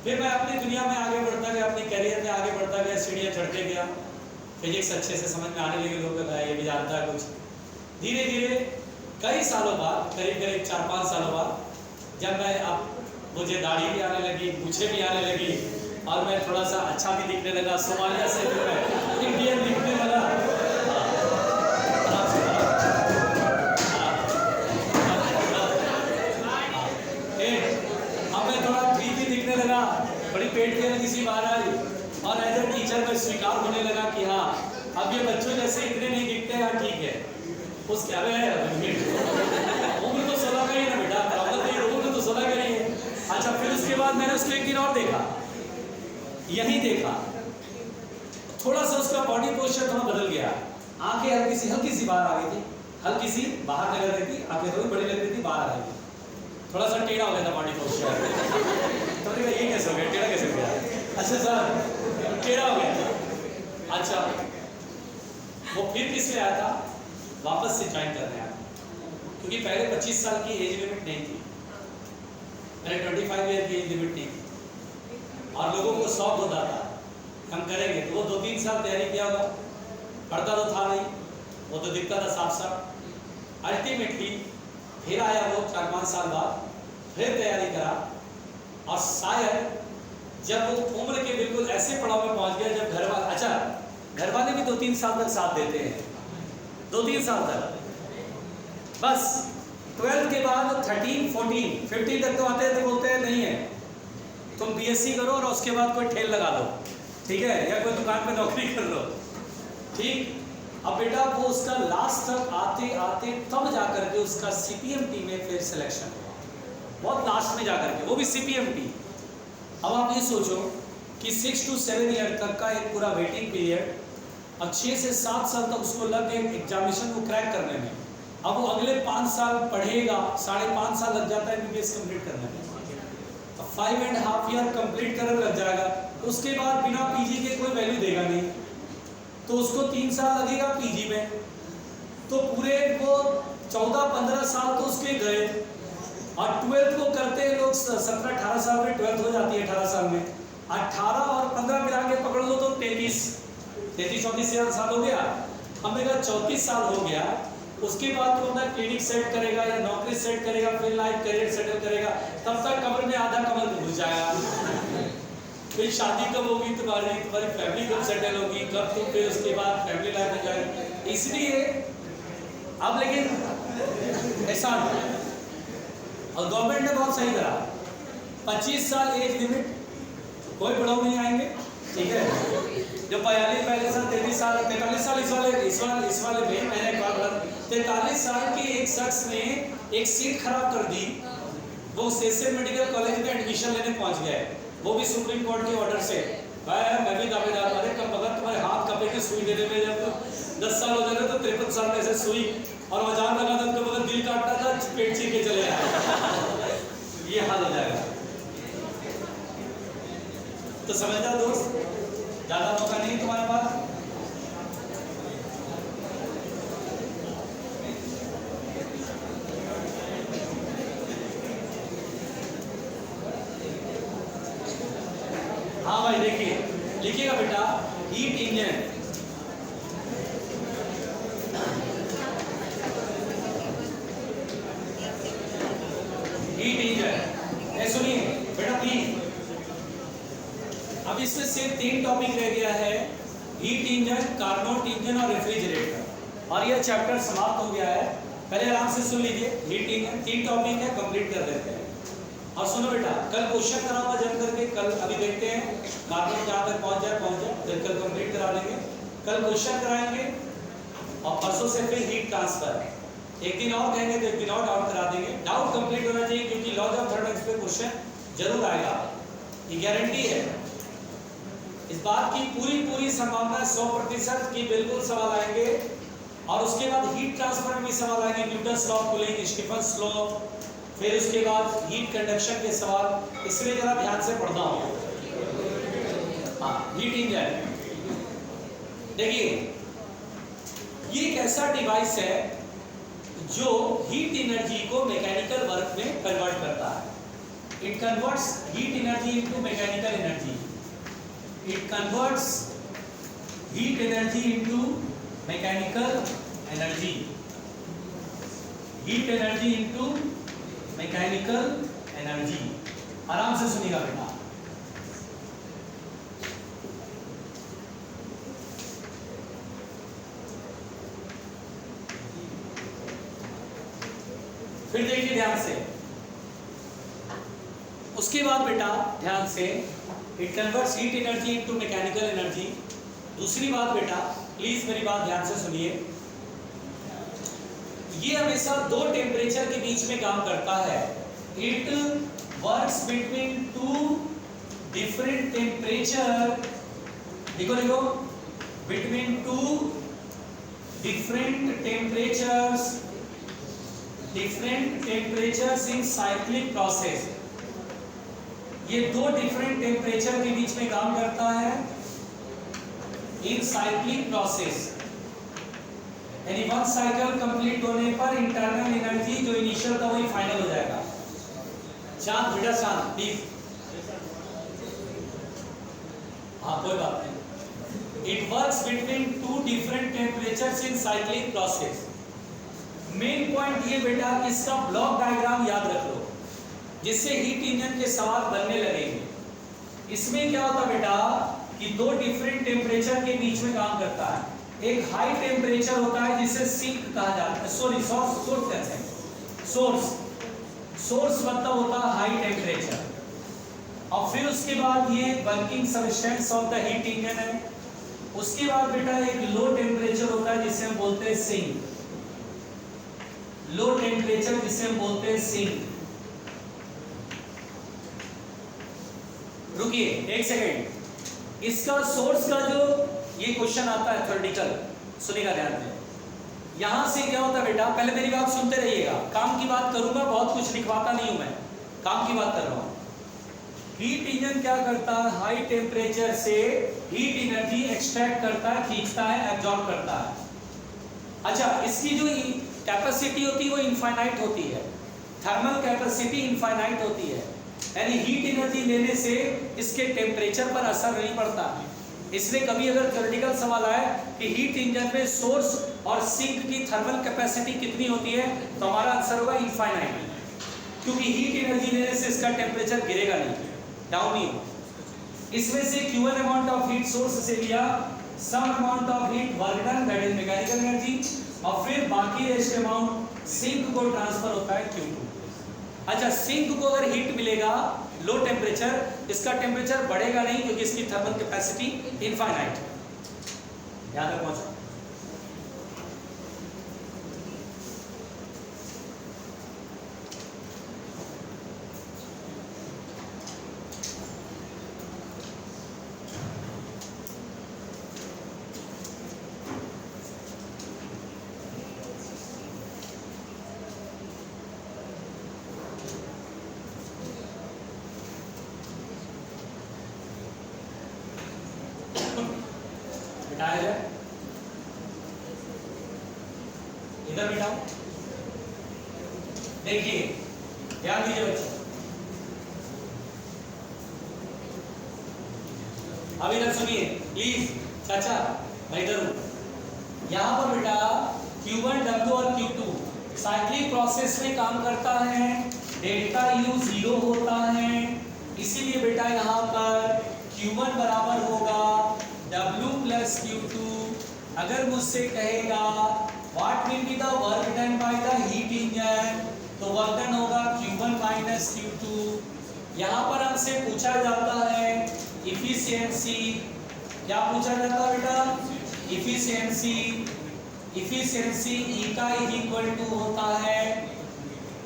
फिर मैं अपनी दुनिया में आगे बढ़ता गया, अपने करियर में आगे बढ़ता गया, सीढ़ियाँ चढ़ते गया। फिजिक्स अच्छे से समझ में आने लगे, लोगों का ये भी जानता है कुछ। धीरे धीरे कई सालों बाद, करीब करीब 4-5 सालों बाद, जब मैं अब मुझे दाढ़ी भी आने लगी, मूछें भी आने लगी और मैं थोड़ा सा अच्छा भी दिखने लगा, सोमालिया से फिर मैं इंडियन दिखने लगा। अब मैं थोड़ा ठीक भी दिखने लगा, बड़ी पेट के लगी सी बाहर आई और एज ए टीचर में स्वीकार होने लगा कि हाँ अब ये बच्चों जैसे इतने नहीं दिखते हैं, ठीक है। उसके उम्र तो 16 का ही ना बेटा, उम्र तो 16 का ही है। अच्छा, फिर उसके बाद मैंने उसको एक दिन और देखा, यही देखा, थोड़ा सा उसका बॉडी पोस्चर थोड़ा बदल गया, आंखें हल्की सी बाहर आ गई थी, हल्की सी बाहर लग रही थी, आंखें थोड़ी बड़ी लग रही थी, बाहर आ गई, थोड़ा सा टेढ़ा हो गया था बॉडी पोस्चर। तो ये कैसे हो गया, टेढ़ा कैसे हो गया? अच्छा सर, टेढ़ा हो गया। अच्छा, वो फिर किस लिए आया था? वापस से ज्वाइन करने आया, क्योंकि पहले 25 साल की एज लिमिट नहीं थी, पहले 25 ईयर की एज लिमिट नहीं थी और लोगों को शौक होता था हम करेंगे, तो वो 2-3 साल तैयारी किया होगा, पढ़ता तो था नहीं, वो तो दिखता था साफ साफ। अल्टीमेटली फिर आया वो 4-5 साल बाद, फिर तैयारी करा और शायद जब वो उम्र के बिल्कुल ऐसे पड़ाव में पहुंच गया जब घर वाले भी 2-3 साल तक साथ देते हैं, 2-3 साल तक, बस 12th के बाद 13, 14, 15 तक तो आते हैं तो बोलते हैं नहीं है, तुम बीएससी करो और उसके बाद कोई ठेल लगा दो, ठीक है, या कोई दुकान पे नौकरी कर लो, ठीक। अब बेटा वो उसका लास्ट तक आते आते तब जाकर के उसका सीपीएमटी में फिर सिलेक्शन हुआ, बहुत लास्ट में जाकर के, वो भी सीपीएमटी। अब आप ये सोचो कि 6 to 7 ईयर तक का एक पूरा वेटिंग पीरियड, अब 6 से 7 साल तक उसको लग गए एग्जामिनेशन को क्रैक करने में। अब वो अगले 5 साल पढ़ेगा, 5.5 साल लग जाता है एमबीबीएस कंप्लीट करने में, 5.5 ईयर कंप्लीट करने लग जाएगा, उसके बाद बिना पीजी के कोई वैल्यू देगा नहीं, तो उसको 3 साल लगेगा पीजी में, तो पूरे वो 14-15 साल तो उसके गए। और 12th को करते हैं लोग 17-18 साल में 12th हो जाती है, 18 साल में, 18 और 15 मिला के पकड़ लो तो 33-34 साल हो गया। हमने कहा 34 साल हो गया, उसके बाद तो अपना क्लिनिक सेट करेगा या नौकरी सेट करेगा, फिर लाइफ करियर सेटल करेगा, तब तक कमर में आधा कमर घुस जाएगा। फिर शादी कब होगी तुम्हारी फैमिली कब सेटल होगी, कब तुम फिर उसके बाद फैमिली लाइफ में जाएगी। इसलिए अब लेकिन ऐसा और गवर्नमेंट ने बहुत सही करा, 25 साल एज लिमिट, कोई बुढ़ाऊ नहीं आएंगे, ठीक है। जो 45 साल 43 साल 43 साल इस वाले में मैंने 43 साल के एक शख्स ने एक सीट खराब कर दी, वो सेशन मेडिकल कॉलेज में एडमिशन लेने पहुंच गए, वो भी सुप्रीम कोर्ट के ऑर्डर से। मैं भी दावेदार, अरे कम बगत तुम्हारे हाथ कपे के सुई देने में जब 10 साल हो जाए तो 53 साल में ऐसे सुई और औजार लगा था, उनके बगल दिल काटता था, पेट चीर के चले आए, ये हाल हो जाएगा। तो समझदार दोस्त, ज्यादा मौका नहीं तुम्हारे पास। हाँ भाई देखिए, लिखिएगा बेटा, हीट इंजन, हीट इंजन, सुनिए बेटा प्लीज। अब इसमें सिर्फ 3 टॉपिक रह गया है, हीट इंजन, कार्नोट इंजन और रेफ्रिजरेटर, और यह चैप्टर समाप्त हो गया है। पहले आराम से सुन लीजिए, हीट इंजन 3 टॉपिक है, कंप्लीट कर देते हैं। और सुनो बेटा, कल क्वेश्चन कराऊंगा जम करके, कल अभी देखते हैं कार्नोट जहाँ तक पहुँच जाए, फिर कल कंप्लीट करा लेंगे, कल क्वेश्चन कराएंगे और परसों से फिर हीट ट्रांसफर, एक दिन और कहेंगे तो एक दिन और डाउट करा देंगे। डाउट कंप्लीट होना चाहिए, क्योंकि लॉज ऑफ थर्मोडायनेमिक्स पे क्वेश्चन जरूर आएगा, ये गारंटी है। इस बात की पूरी संभावना 100% की बिल्कुल सवाल आएंगे। और उसके बाद हीट ट्रांसफर में भी सवाल आएंगे, Newton's law of cooling, Stefan's law, फिर उसके बाद हीट कंडक्शन के सवाल, इसलिए जरा ध्यान से पढ़ना हो। हाँ, हीट इंजन देखिए, ये एक ऐसा डिवाइस है जो हीट एनर्जी को मैकेनिकल वर्क में कन्वर्ट करता है। It converts heat energy into mechanical energy, it converts heat energy into mechanical energy, heat energy into mechanical energy. आराम से सुनिएगा बेटा। फिर देखिए ध्यान से, उसके बाद बेटा ध्यान से, it converts heat energy into mechanical energy. दूसरी बात बेटा प्लीज मेरी बात ध्यान से सुनिए, ये हमेशा दो टेम्परेचर के बीच में काम करता है। It works between two different temperature, देखो देखो, between two different temperatures, different temperatures इन साइक्लिक प्रोसेस। ये दो डिफरेंट टेम्परेचर के बीच में काम करता है इन साइक्लिक प्रोसेस। यानी वन साइकिल कंप्लीट होने पर इंटरनल एनर्जी जो इनिशियल था वही फाइनल हो जाएगा। शांत बेटा शांत प्लीज, हाँ कोई बात नहीं। It works between two different temperatures in cyclic process. Main point ये बेटा कि इसका ब्लॉक डायग्राम याद रख लो, जिससे हीट इंजन के सवाल बनने लगेंगे। इसमें क्या होता है बेटा कि दो डिफरेंट टेम्परेचर के बीच में काम करता है। एक हाई टेम्परेचर होता है जिसे सिंक कहा जाता है, सॉरी सोर्स मतलब होता है हाई टेम्परेचर। और फिर उसके बाद ये working substance of the heat engine है। उसके बाद बेटा एक लो टेम्परेचर होता है जिसे हम बोलते हैं सिंक, लो टेम्परेचर जिसे हम बोलते हैं सिंक। रुकिए एक सेकेंड, इसका सोर्स का जो ये क्वेश्चन आता है थ्योरेटिकल, सुनिएगा ध्यान से। यहां से क्या होता है बेटा, पहले मेरी बात सुनते रहिएगा, काम की बात करूंगा, बहुत कुछ लिखवाता नहीं हूं मैं, काम की बात कर रहा हूं। हीट इंजन क्या करता है, हाई टेम्परेचर से हीट एनर्जी एक्सट्रैक्ट करता है, खींचता है, एब्जॉर्ब करता है। अच्छा, इसकी जो कैपेसिटी होती है वो इनफाइनाइट होती है, थर्मल कैपेसिटी इनफाइनाइट होती है। यानी हीट एनर्जी लेने से इसके टेम्परेचर पर असर नहीं पड़ता। इसलिए कभी अगर थ्योरेटिकल सवाल आए कि हीट इंजन में सोर्स और सिंक की थर्मल कैपेसिटी कितनी होती है, तो हमारा आंसर होगा इनफाइनाइट, क्योंकि हीट एनर्जी लेने से इसका टेम्परेचर गिरेगा नहीं, डाउन नहीं होगा। इसमें से Q1 amount of heat source से लिया, some amount of heat work done that is mechanical energy, और फिर बाकी रेस्ट अमाउंट सिंक को ट्रांसफर होता है Q2। अच्छा, सिंक को अगर हीट मिलेगा लो टेम्परेचर, इसका टेम्परेचर बढ़ेगा नहीं क्योंकि इसकी थर्मल कैपेसिटी इनफाइनाइट। याद रखो। इधर बिठाओ, देखिए ध्यान दीजिए बच्चों। अब इधर सुनिए प्लीज, चाचा मैं इधर हूं। यहां पर बेटा Q1, W और Q2 साइक्लिक प्रोसेस में काम करता है, डेल्टा U 0 होता है। इसीलिए बेटा यहां पर Q1 बराबर होगा W प्लस Q2। अगर मुझसे कहेगा what will be the work done by the heat engine, तो वर्क डन होगा Q1 माइनस Q2। यहाँ पर हमसे पूछा जाता है इफिशियंसी, क्या पूछा जाता है बेटा, efficiency. Efficiency eta is equal to होता है,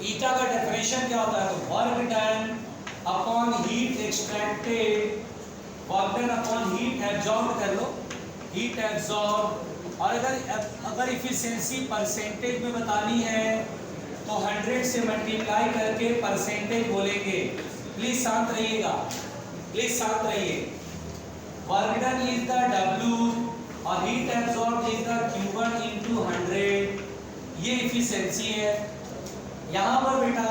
ईटा का डेफिनेशन क्या होता है, तो work done upon heat extracted, work done upon heat absorb कर लो, हीट एब्जॉर्ब। और अगर इफिशियंसी परसेंटेज में बतानी है तो 100 से मल्टीप्लाई करके परसेंटेज बोलेंगे। प्लीज शांत रहिएगा, प्लीज शांत रहिए। Work done is the W और heat absorb is the Q1 into 100, ये इफिशियंसी है। यहाँ पर बेटा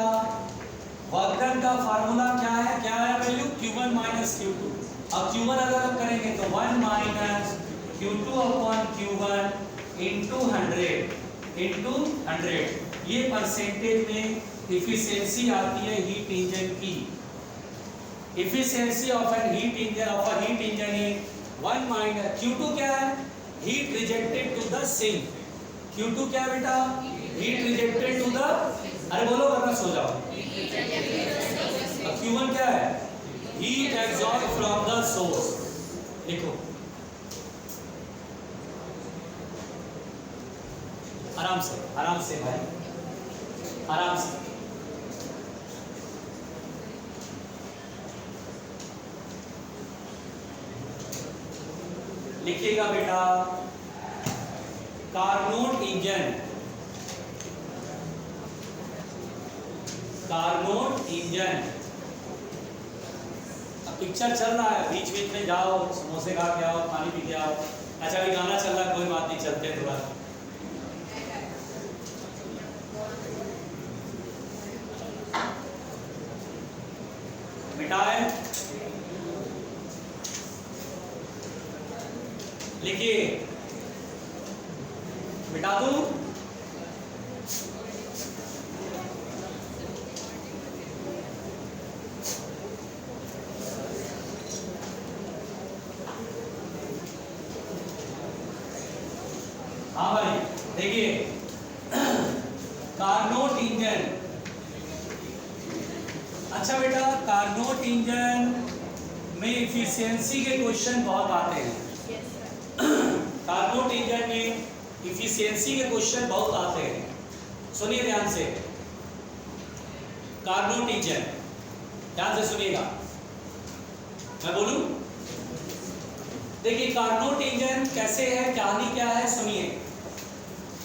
वर्क डन का फार्मूला क्या है, क्या है वैल्यू, Q1 माइनस Q2। अब Q1 अगर करेंगे तो 1 minus Q2 upon Q1 into 100 ये परसेंटेज में इफिशियंसी आती है हीट इंजन की। Efficiency of an heat engine is 1 minus Q2 क्या है? Heat rejected to the sink. Q2 क्या है बेटा? हीट रिजेक्टेड टू द, अरे बोलो वरना सो जाओ। Q1 क्या है? Heat absorb from the source. लिखो आराम से भाई, आराम से। लिखिएगा बेटा कार्नोट इंजन, अब पिक्चर चल रहा है, बीच बीच में जाओ, समोसे खा के आओ, पानी पी के आओ। अच्छा अभी गाना चल रहा है, कोई बात नहीं, चलते थोड़ा। मिटाए, लिखिए, मिटा दूं? हाँ भाई देखिए, कार्नोट इंजन। अच्छा बेटा, कार्नोट इंजन में इफिशियंसी के क्वेश्चन बहुत आते हैं। कार्नोट इंजन में इफिशियंसी के क्वेश्चन बहुत आते हैं। सुनिए ध्यान से, कार्नोट इंजन ध्यान से सुनिएगा, मैं बोलूं? देखिए कार्नोट इंजन कैसे है, कहानी क्या है, सुनिए।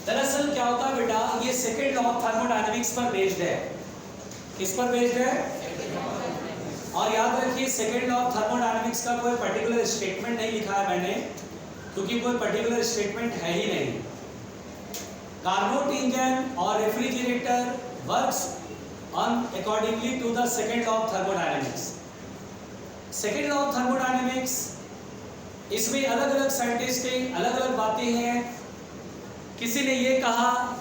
दरअसल क्या होता है बेटा, ये सेकेंड लॉ ऑफ थर्मोडायनेमिक्स पर बेस्ड है। किस पर बेस्ड है? और याद रखिए सेकेंड लॉ ऑफ थर्मोडायनेमिक्स का कोई पर्टिकुलर स्टेटमेंट नहीं लिखा है मैंने, क्योंकि कोई पर्टिकुलर स्टेटमेंट है ही नहीं। कार्नोट इंजन और refrigerator works on accordingly to the second law of thermodynamics. Second law of thermodynamics, इसमें अलग अलग साइंटिस्ट के अलग अलग बातें हैं। किसी ने ये कहा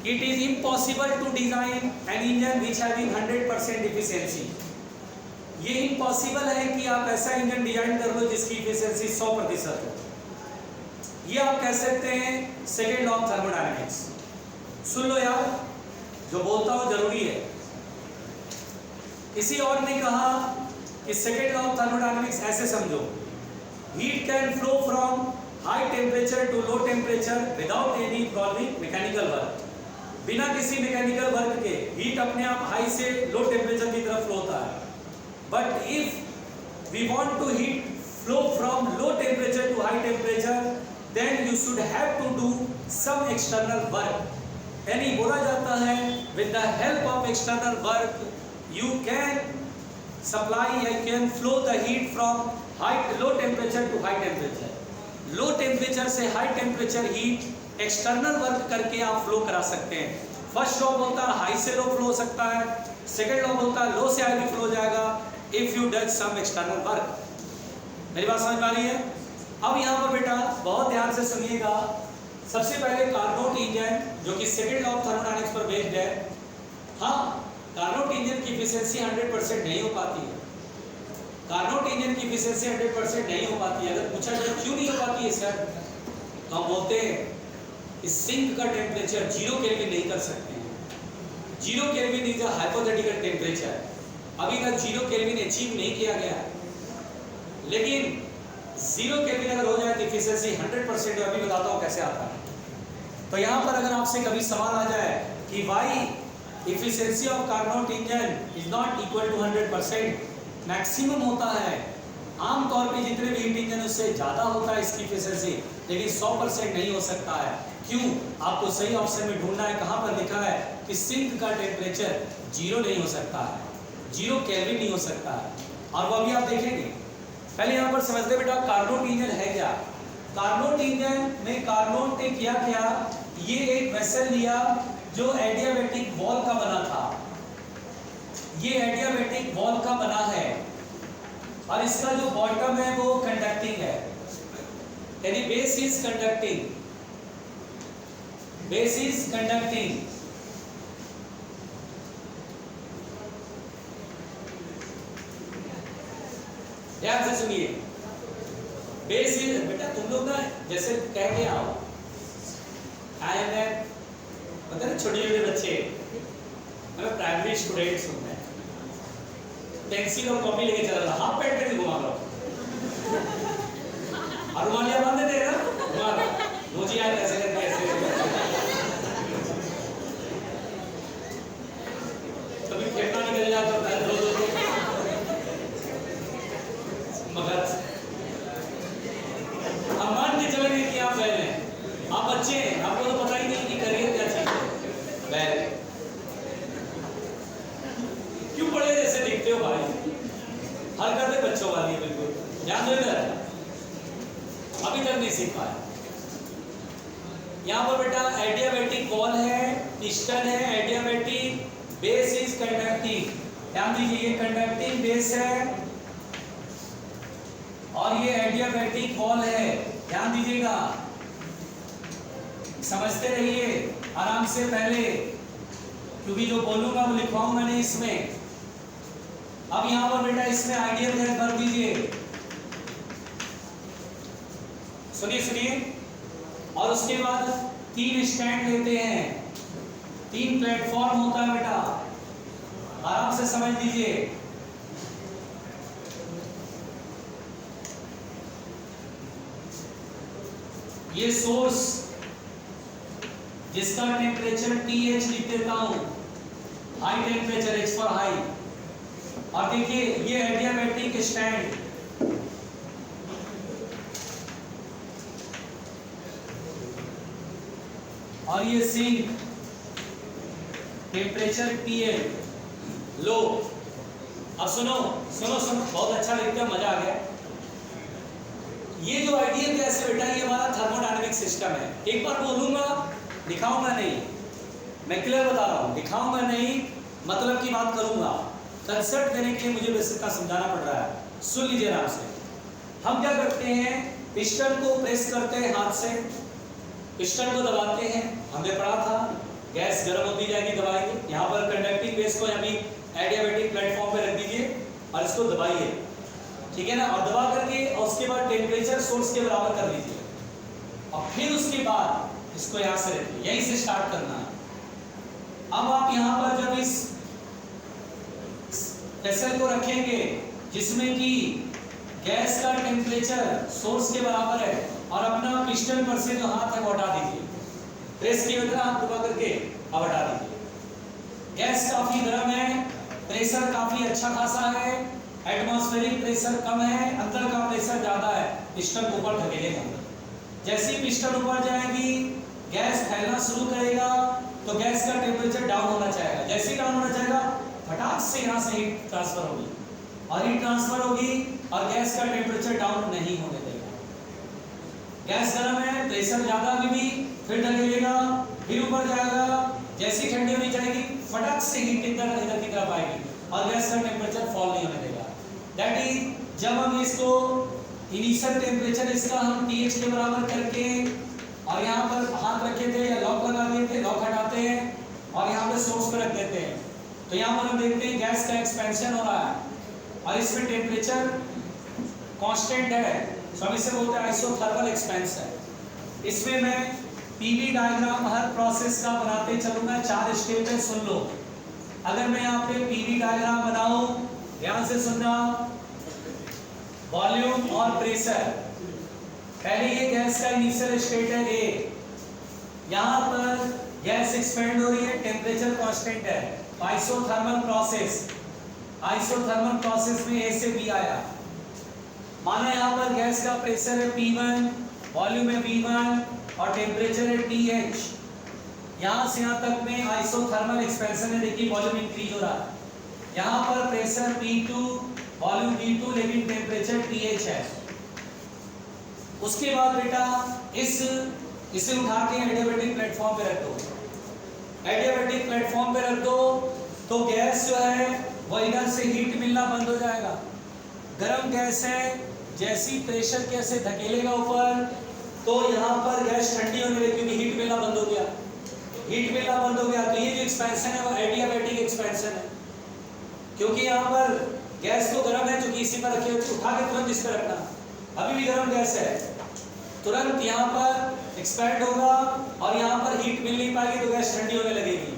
it is impossible to design an engine which having 100% efficiency. ये इम्पॉसिबल है कि आप ऐसा इंजन डिजाइन कर लो जिसकी इफिशियंसी 100% हो। ये आप कह सकते हैं सेकेंड लॉ ऑफ थर्मोडायनेमिक्स। सुन लो यार, जो बोलता हूं जरूरी है। किसी और ने कहा कि सेकेंड लॉ ऑफ थर्मोडायनेमिक्स ऐसे समझो, heat can flow from high temperature to low temperature without any involving mechanical work. बिना किसी मैकेनिकल वर्क के हीट अपने आप हाई से लो टेम्परेचर की तरफ फ्लो होता है। But if we want to heat flow from low temperature to high temperature, then you should have to do some external work. यानी बोला जाता है with the help of external work you can supply, you can flow the heat from low temperature to high temperature. Low temperature से high temperature heat external work करके आप फ्लो करा सकते हैं। फर्स्ट लॉ बोलता है हाई से लो फ्लो हो सकता है, सेकेंड लॉ बोलता है लो से हाई भी फ्लो हो जाएगा if you does some external work. मेरी बात समझ में आ रही है? अब यहाँ पर बेटा बहुत ध्यान से सुनिएगा। सबसे पहले कार्नोट इंजन जो कि सेकेंड लॉ ऑफ थर्मोडायनेमिक्स पर बेस्ड है। हाँ, कार्नोट इंजन की एफिशिएंसी 100% नहीं हो पाती है। कार्नोट इंजन की एफिशिएंसी 100% नहीं हो पाती है। अगर पूछा जाए क्यों नहीं हो पाती है सर, तो हम बोलते हैं कि सिंक का टेम्परेचर 0 केल्विन नहीं कर सकते हैं। 0 kelvin is a hypothetical temperature. अभी तक 0 केल्विन अचीव नहीं किया गया है, लेकिन 0 केल्विन अगर हो जाए तो एफिशिएंसी 100% है। अभी बताता हूँ कैसे आता है। तो यहाँ पर अगर आपसे कभी सवाल आ जाए कि why efficiency of Carnot engine is not equal to 100%, maximum होता है आमतौर पे जितने भी हीट इंजन उससे ज़्यादा होता है इसकी एफिशिएंसी, लेकिन 100% नहीं हो सकता है। क्यों? आपको सही ऑप्शन में ढूंढना है। कहाँ पर लिखा है कि सिंक का टेम्परेचर 0 नहीं हो सकता है, 0 केल्विन नहीं हो सकता है। और वो अभी आप देखेंगे। पहले यहाँ पर समझते बेटा कार्नोट इंजन है क्या। कार्नोट इंजन में कार्नोट ने किया क्या, ये एक वेसल लिया जो एडियाबैटिक वॉल का बना था। ये एडियाबैटिक वॉल का बना है और इसका जो बॉटम है वो कंडक्टिंग है। यानी base is conducting, base is conducting. ध्यान से सुनिए, बेस इज, बेटा तुम लोग ना जैसे कह के आओ, आई एम, पता ना छोटे छोटे बच्चे मतलब प्राइमरी स्टूडेंट्स होते हैं, पेंसिल और कॉपी लेके चल रहा, हाफ पैंट में घुमा रहा और रुमालिया बांध देते हैं ना, रुमाल मुझे याद ऐसे करके ऐसे कभी फेंकना निकल जाता है दो दो मगर अब मान के चलेंगे कि आप बैल हैं, आप बच्चे हैं, आपको तो पता ही नहीं कि करियर क्या चीज है। बैल क्यों पढ़े जैसे दिखते हो भाई, हरकतें बच्चों वाली है बिल्कुल, ध्यान दो इधर, अभी तक नहीं सीख पाया। यहाँ पर बेटा एडियाबैटिक वॉल है, पिस्टन है, एडियाबैटिक बेस इज कंडक्टिंग, ध्यान दीजिए ये कंडक्टिंग बेस है और ये एडियाबैटिक वॉल है, ध्यान दीजिएगा, समझते रहिए आराम से पहले, क्योंकि जो बोलूंगा वो लिखवाऊंगा नहीं इसमें। अब यहां पर बेटा इसमें आइडियल गैस भर दीजिए, सुनिए सुनिए, और उसके बाद 3 स्टैंड लेते हैं, 3 प्लेटफॉर्म होता है बेटा, आराम से समझ लीजिए। ये सोर्स जिसका टेम्परेचर TH लिख देता हूं, high temperature, H for high, और देखिए ये एडियाबैटिक स्टैंड, और ये सिंक, टेम्परेचर TL लो। अब सुनो सुनो सुनो, बहुत अच्छा लिखते हैं, मजा आ गया। ये जो आइडियल गैस है बेटा, ये हमारा थर्मोडायनेमिक सिस्टम है। एक बार बोलूंगा, दिखाऊंगा नहीं, मैं क्लियर बता रहा हूं, दिखाऊंगा नहीं, मतलब की बात करूंगा, कंसेप्ट देने के लिए मुझे वैसे का समझाना पड़ रहा है। सुन लीजिए आराम से। हम क्या करते हैं, पिस्टन को प्रेस करते हैं हाथ से, पिस्टन को दबाते हैं, हमने पढ़ा था गैस गर्म होती जाएगी, दबाएंगे। यहाँ पर कंडक्टिंग बेस को अभी एडियाबैटिक प्लेटफॉर्म पे रख दीजिए और इसको दबाइए, ठीक है ना, और दबा करके और उसके बाद टेम्परेचर सोर्स के बराबर कर लीजिए, और फिर उसके बाद इसको यहाँ से रखिए, यहीं से स्टार्ट करना है। अब आप यहाँ पर जब इस वेसल को रखेंगे जिसमें कि गैस का टेम्परेचर सोर्स के बराबर है, और अपना पिस्टन पर से जो हाथ है वो हटा दीजिए, प्रेस किए हुए हाथ दबा करके अब हटा दीजिए। गैस काफी गर्म है, प्रेशर काफी अच्छा खासा है, एटमॉस्फेरिक प्रेशर कम है, अंदर का प्रेशर ज्यादा है, पिस्टन ऊपर धकेलेगा। जैसे ही पिस्टन ऊपर जाएगी गैस फैलना शुरू करेगा, तो गैस का टेम्परेचर डाउन होना चाहेगा, जैसे ही डाउन होना चाहेगा फटाक से यहाँ से हीट ट्रांसफर होगी, और हीट ट्रांसफर होगी और गैस का टेम्परेचर डाउन नहीं होने देगा। गैस गर्म है, प्रेशर ज्यादा भी, फिर धकेलेगा, फिर ऊपर जाएगा, जैसी ठंडी होनी चाहिए फटाक से हीट इधर की तरफ आएगी और गैस का टेम्परेचर फॉल नहीं होने देगा। दैट इज जब हम इसको इनिशियल टेम्परेचर इसका हम TH के बराबर करके और यहाँ पर हाथ रखे थे या लॉक लगा दिए थे, लॉक हटाते हैं और यहाँ पे सोर्स पे रख देते हैं, तो यहाँ पर हम देखते हैं गैस का एक्सपेंशन हो रहा है और इसमें टेम्परेचर कांस्टेंट है, तो हम इसे बोलते हैं आइसोथर्मल एक्सपेंशन। इसमें मैं PV डायग्राम हर प्रोसेस का बनाते चलूंगा, 4 स्टेप है, सुन लो। अगर मैं यहाँ पे PV डायग्राम बनाऊं, ध्यान से सुनना, वॉल्यूम और प्रेशर, पहले ये गैस का इनिशियल स्टेट है A, यहाँ पर गैस एक्सपेंड हो रही है, टेम्परेचर कांस्टेंट है, आइसोथर्मल प्रोसेस, आइसोथर्मल प्रोसेस में A से B आया, माना यहाँ पर गैस का प्रेशर है P1, वॉल्यूम है V1 और टेम्परेचर है TH, यहाँ से यहाँ तक में आइसोथर्मल एक्सपेंशन है, देखिए वॉल्यूम इंक्रीज हो रहा है, यहाँ पर प्रेशर P2, वॉल्यूम V2, लेकिन टेम्परेचर TH है। उसके बाद बेटा इसे उठा के एडियाबैटिक प्लेटफॉर्म पे रख दो, एडियाबैटिक प्लेटफॉर्म पे रख दो, तो गैस जो है वो इधर से हीट मिलना बंद हो जाएगा। गर्म गैस है, जैसी प्रेशर कैसे धकेलेगा ऊपर, तो यहाँ पर गैस ठंडी होने लगी क्योंकि हीट मिलना बंद हो गया। हीट मिलना बंद हो गया तो ये जो एक्सपेंशन है वो एडियाबैटिक एक्सपेंशन है, क्योंकि यहाँ पर गैस तो गर्म है, चूंकि इसी पर रखी होती है, उठा के तुरंत इस पर रखना, अभी भी गर्म गैस है, तुरंत यहाँ पर एक्सपैंड होगा और यहाँ पर हीट मिल नहीं पाएगी तो गैस ठंडी होने लगेगी।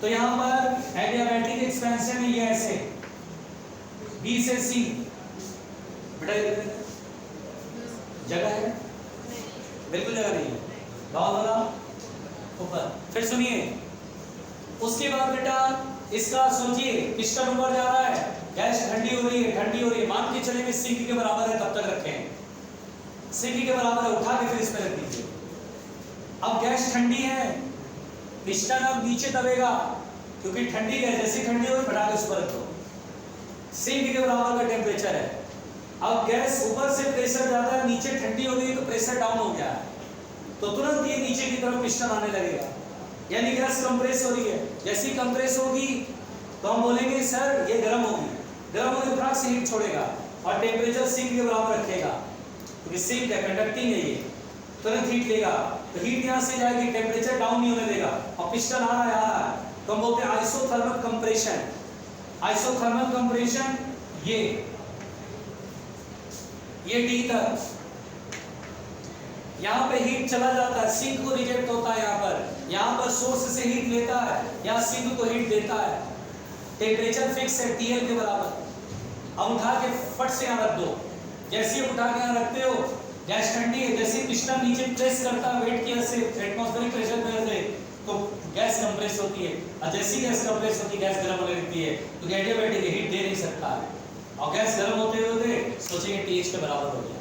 तो यहाँ पर एडियाबैटिक एक्सपेंशन है, ये ऐसे बी से सी, बेटा जगह है? बिल्कुल जगह नहीं है, बहुत बड़ा ऊपर। फिर सुनिए, उसके बाद बेटा इसका सोचिए, पिस्टन ऊपर जा रहा है, गैस ठंडी हो रही है, ठंडी हो रही है, मान के चले सिंक के बराबर है, तब तक रखें, सिंक के बराबर है, उठा के फिर इस पर रख दीजिए। अब गैस ठंडी है, पिस्टन अब नीचे दबेगा क्योंकि ठंडी गैस, जैसी ठंडी हो बढ़ा के उस पर रख दो, सिंक के बराबर का टेम्परेचर है। अब गैस ऊपर से प्रेशर ज्यादा है, नीचे ठंडी हो गई तो प्रेशर डाउन हो गया है, तो तुरंत ये नीचे की तरफ पिस्टन आने लगेगा, यानी गैस कंप्रेस हो रही है। जैसी कंप्रेस होगी तो हम बोलेंगे सर ये गर्म होगी, गर्म होने के बाद से हीट छोड़ेगा और टेम्परेचर सिंक के बराबर रखेगा, क्योंकि सिंक है, कंडक्टिंग है, ये तुरंत हीट लेगा, तो हीट यहाँ से जाएगी, टेम्परेचर डाउन नहीं होने देगा और पिस्टन आ रहा है, तो हम बोलते हैं आइसोथर्मल कंप्रेशन। आइसोथर्मल कंप्रेशन ये डी तक, यहाँ पे हीट चला जाता है, सिंक को रिजेक्ट होता है, यहाँ पर सोर्स से हीट लेता है, यहाँ सिंक को हीट देता है, टेम्परेचर फिक्स है TL के बराबर। अब उठा के फट से यहाँ रख दो, जैसे ही उठा के यहाँ रखते हो गैस ठंडी है, जैसे पिस्टन नीचे प्रेस करता है वेट की वजह से, एटमॉस्फेरिक प्रेशर की वजह से, तो गैस कंप्रेस होती है, और जैसी गैस कंप्रेस होती है गैस गर्म होने लगती है, तो एडियाबैटिक हीट दे नहीं सकता है, और गैस गर्म होते होते सोचेंगे TH के बराबर हो गया।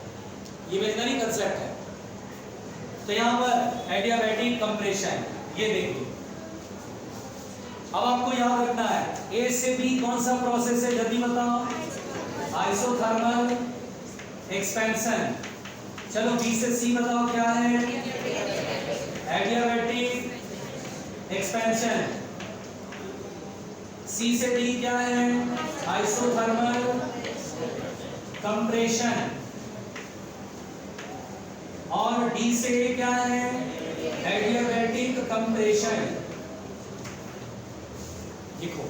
ये वेटनरी कंसेप्ट है। तो यहाँ पर एडियाबैटिक कंप्रेशन, ये देखिए, अब आपको याद रखना है A से B कौन सा प्रोसेस है, जल्दी बताओ, आइसोथर्मल एक्सपेंशन। चलो B से C बताओ क्या है, एडियाबैटिक एक्सपेंशन। C से D क्या है, आइसोथर्मल कंप्रेशन। और D से A क्या है, एडियाबैटिक कंप्रेशन। लिखो,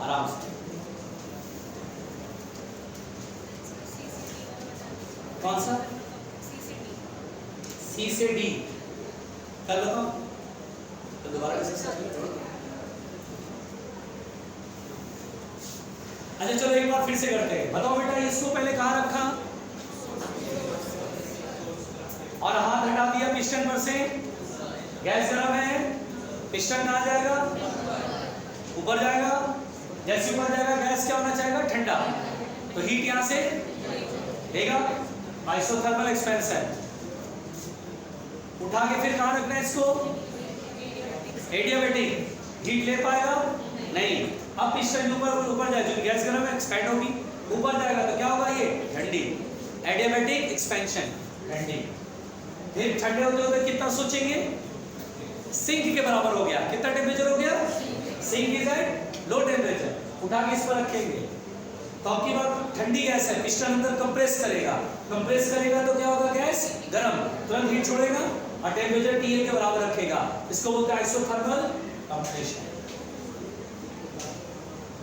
आराम से, कौन सा, C से D कर लो, तो दोबारा अच्छा चलो एक बार फिर से करते हैं। बताओ बेटा इसको पहले कहाँ रखा और हाथ हटा दिया पिस्टन पर से, गैस गर्म है, पिस्टन कहाँ जाएगा, ऊपर जाएगा, जैसे ऊपर जाएगा गैस क्या होना चाहेगा, ठंडा, तो हीट यहाँ से लेगा, आइसोथर्मल एक्सपेंशन। उठा के फिर कहाँ रखना है इसको, एडियाबैटिक, हीट ले पाएगा नहीं, अब पिस्टन ऊपर जाए, गैस गर्म है, एक्सपैंड होगी, ऊपर जाएगा तो क्या होगा, ये ठंडी, एडियाबैटिक एक्सपेंशन, ठंडी। फिर ठंडे होते होते कितना सोचेंगे, सिंक के बराबर हो गया, कितना टेम्परेचर हो गया, sink is at low temperature, उठा के इस पर रखेंगे, तो आपकी बात ठंडी गैस है, पिस्टन अंदर कंप्रेस करेगा, कंप्रेस करेगा तो क्या होगा, गैस गर्म, तुरंत हीट छोड़ेगा और टेम्परेचर TL के बराबर रखेगा, इसको बोलते हैं आइसोथर्मल कंप्रेशन।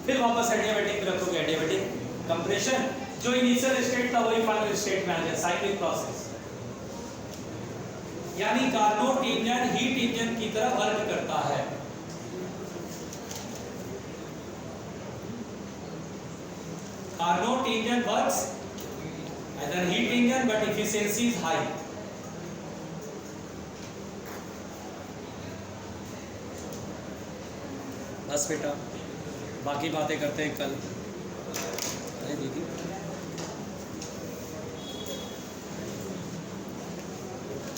फिर वापस एडियाबैटिक में रखोगे, एडियाबैटिक कंप्रेशन, जो इनिशियल स्टेट था वही फाइनल स्टेट में आ जाए, साइक्लिक प्रोसेस, यानी कार्नोट इंजन हीट इंजन की तरह वर्क करता है। Carnot engine works as a heat engine but efficiency is high. बस बेटा, बाकी बातें करते हैं कल। अरे दीदी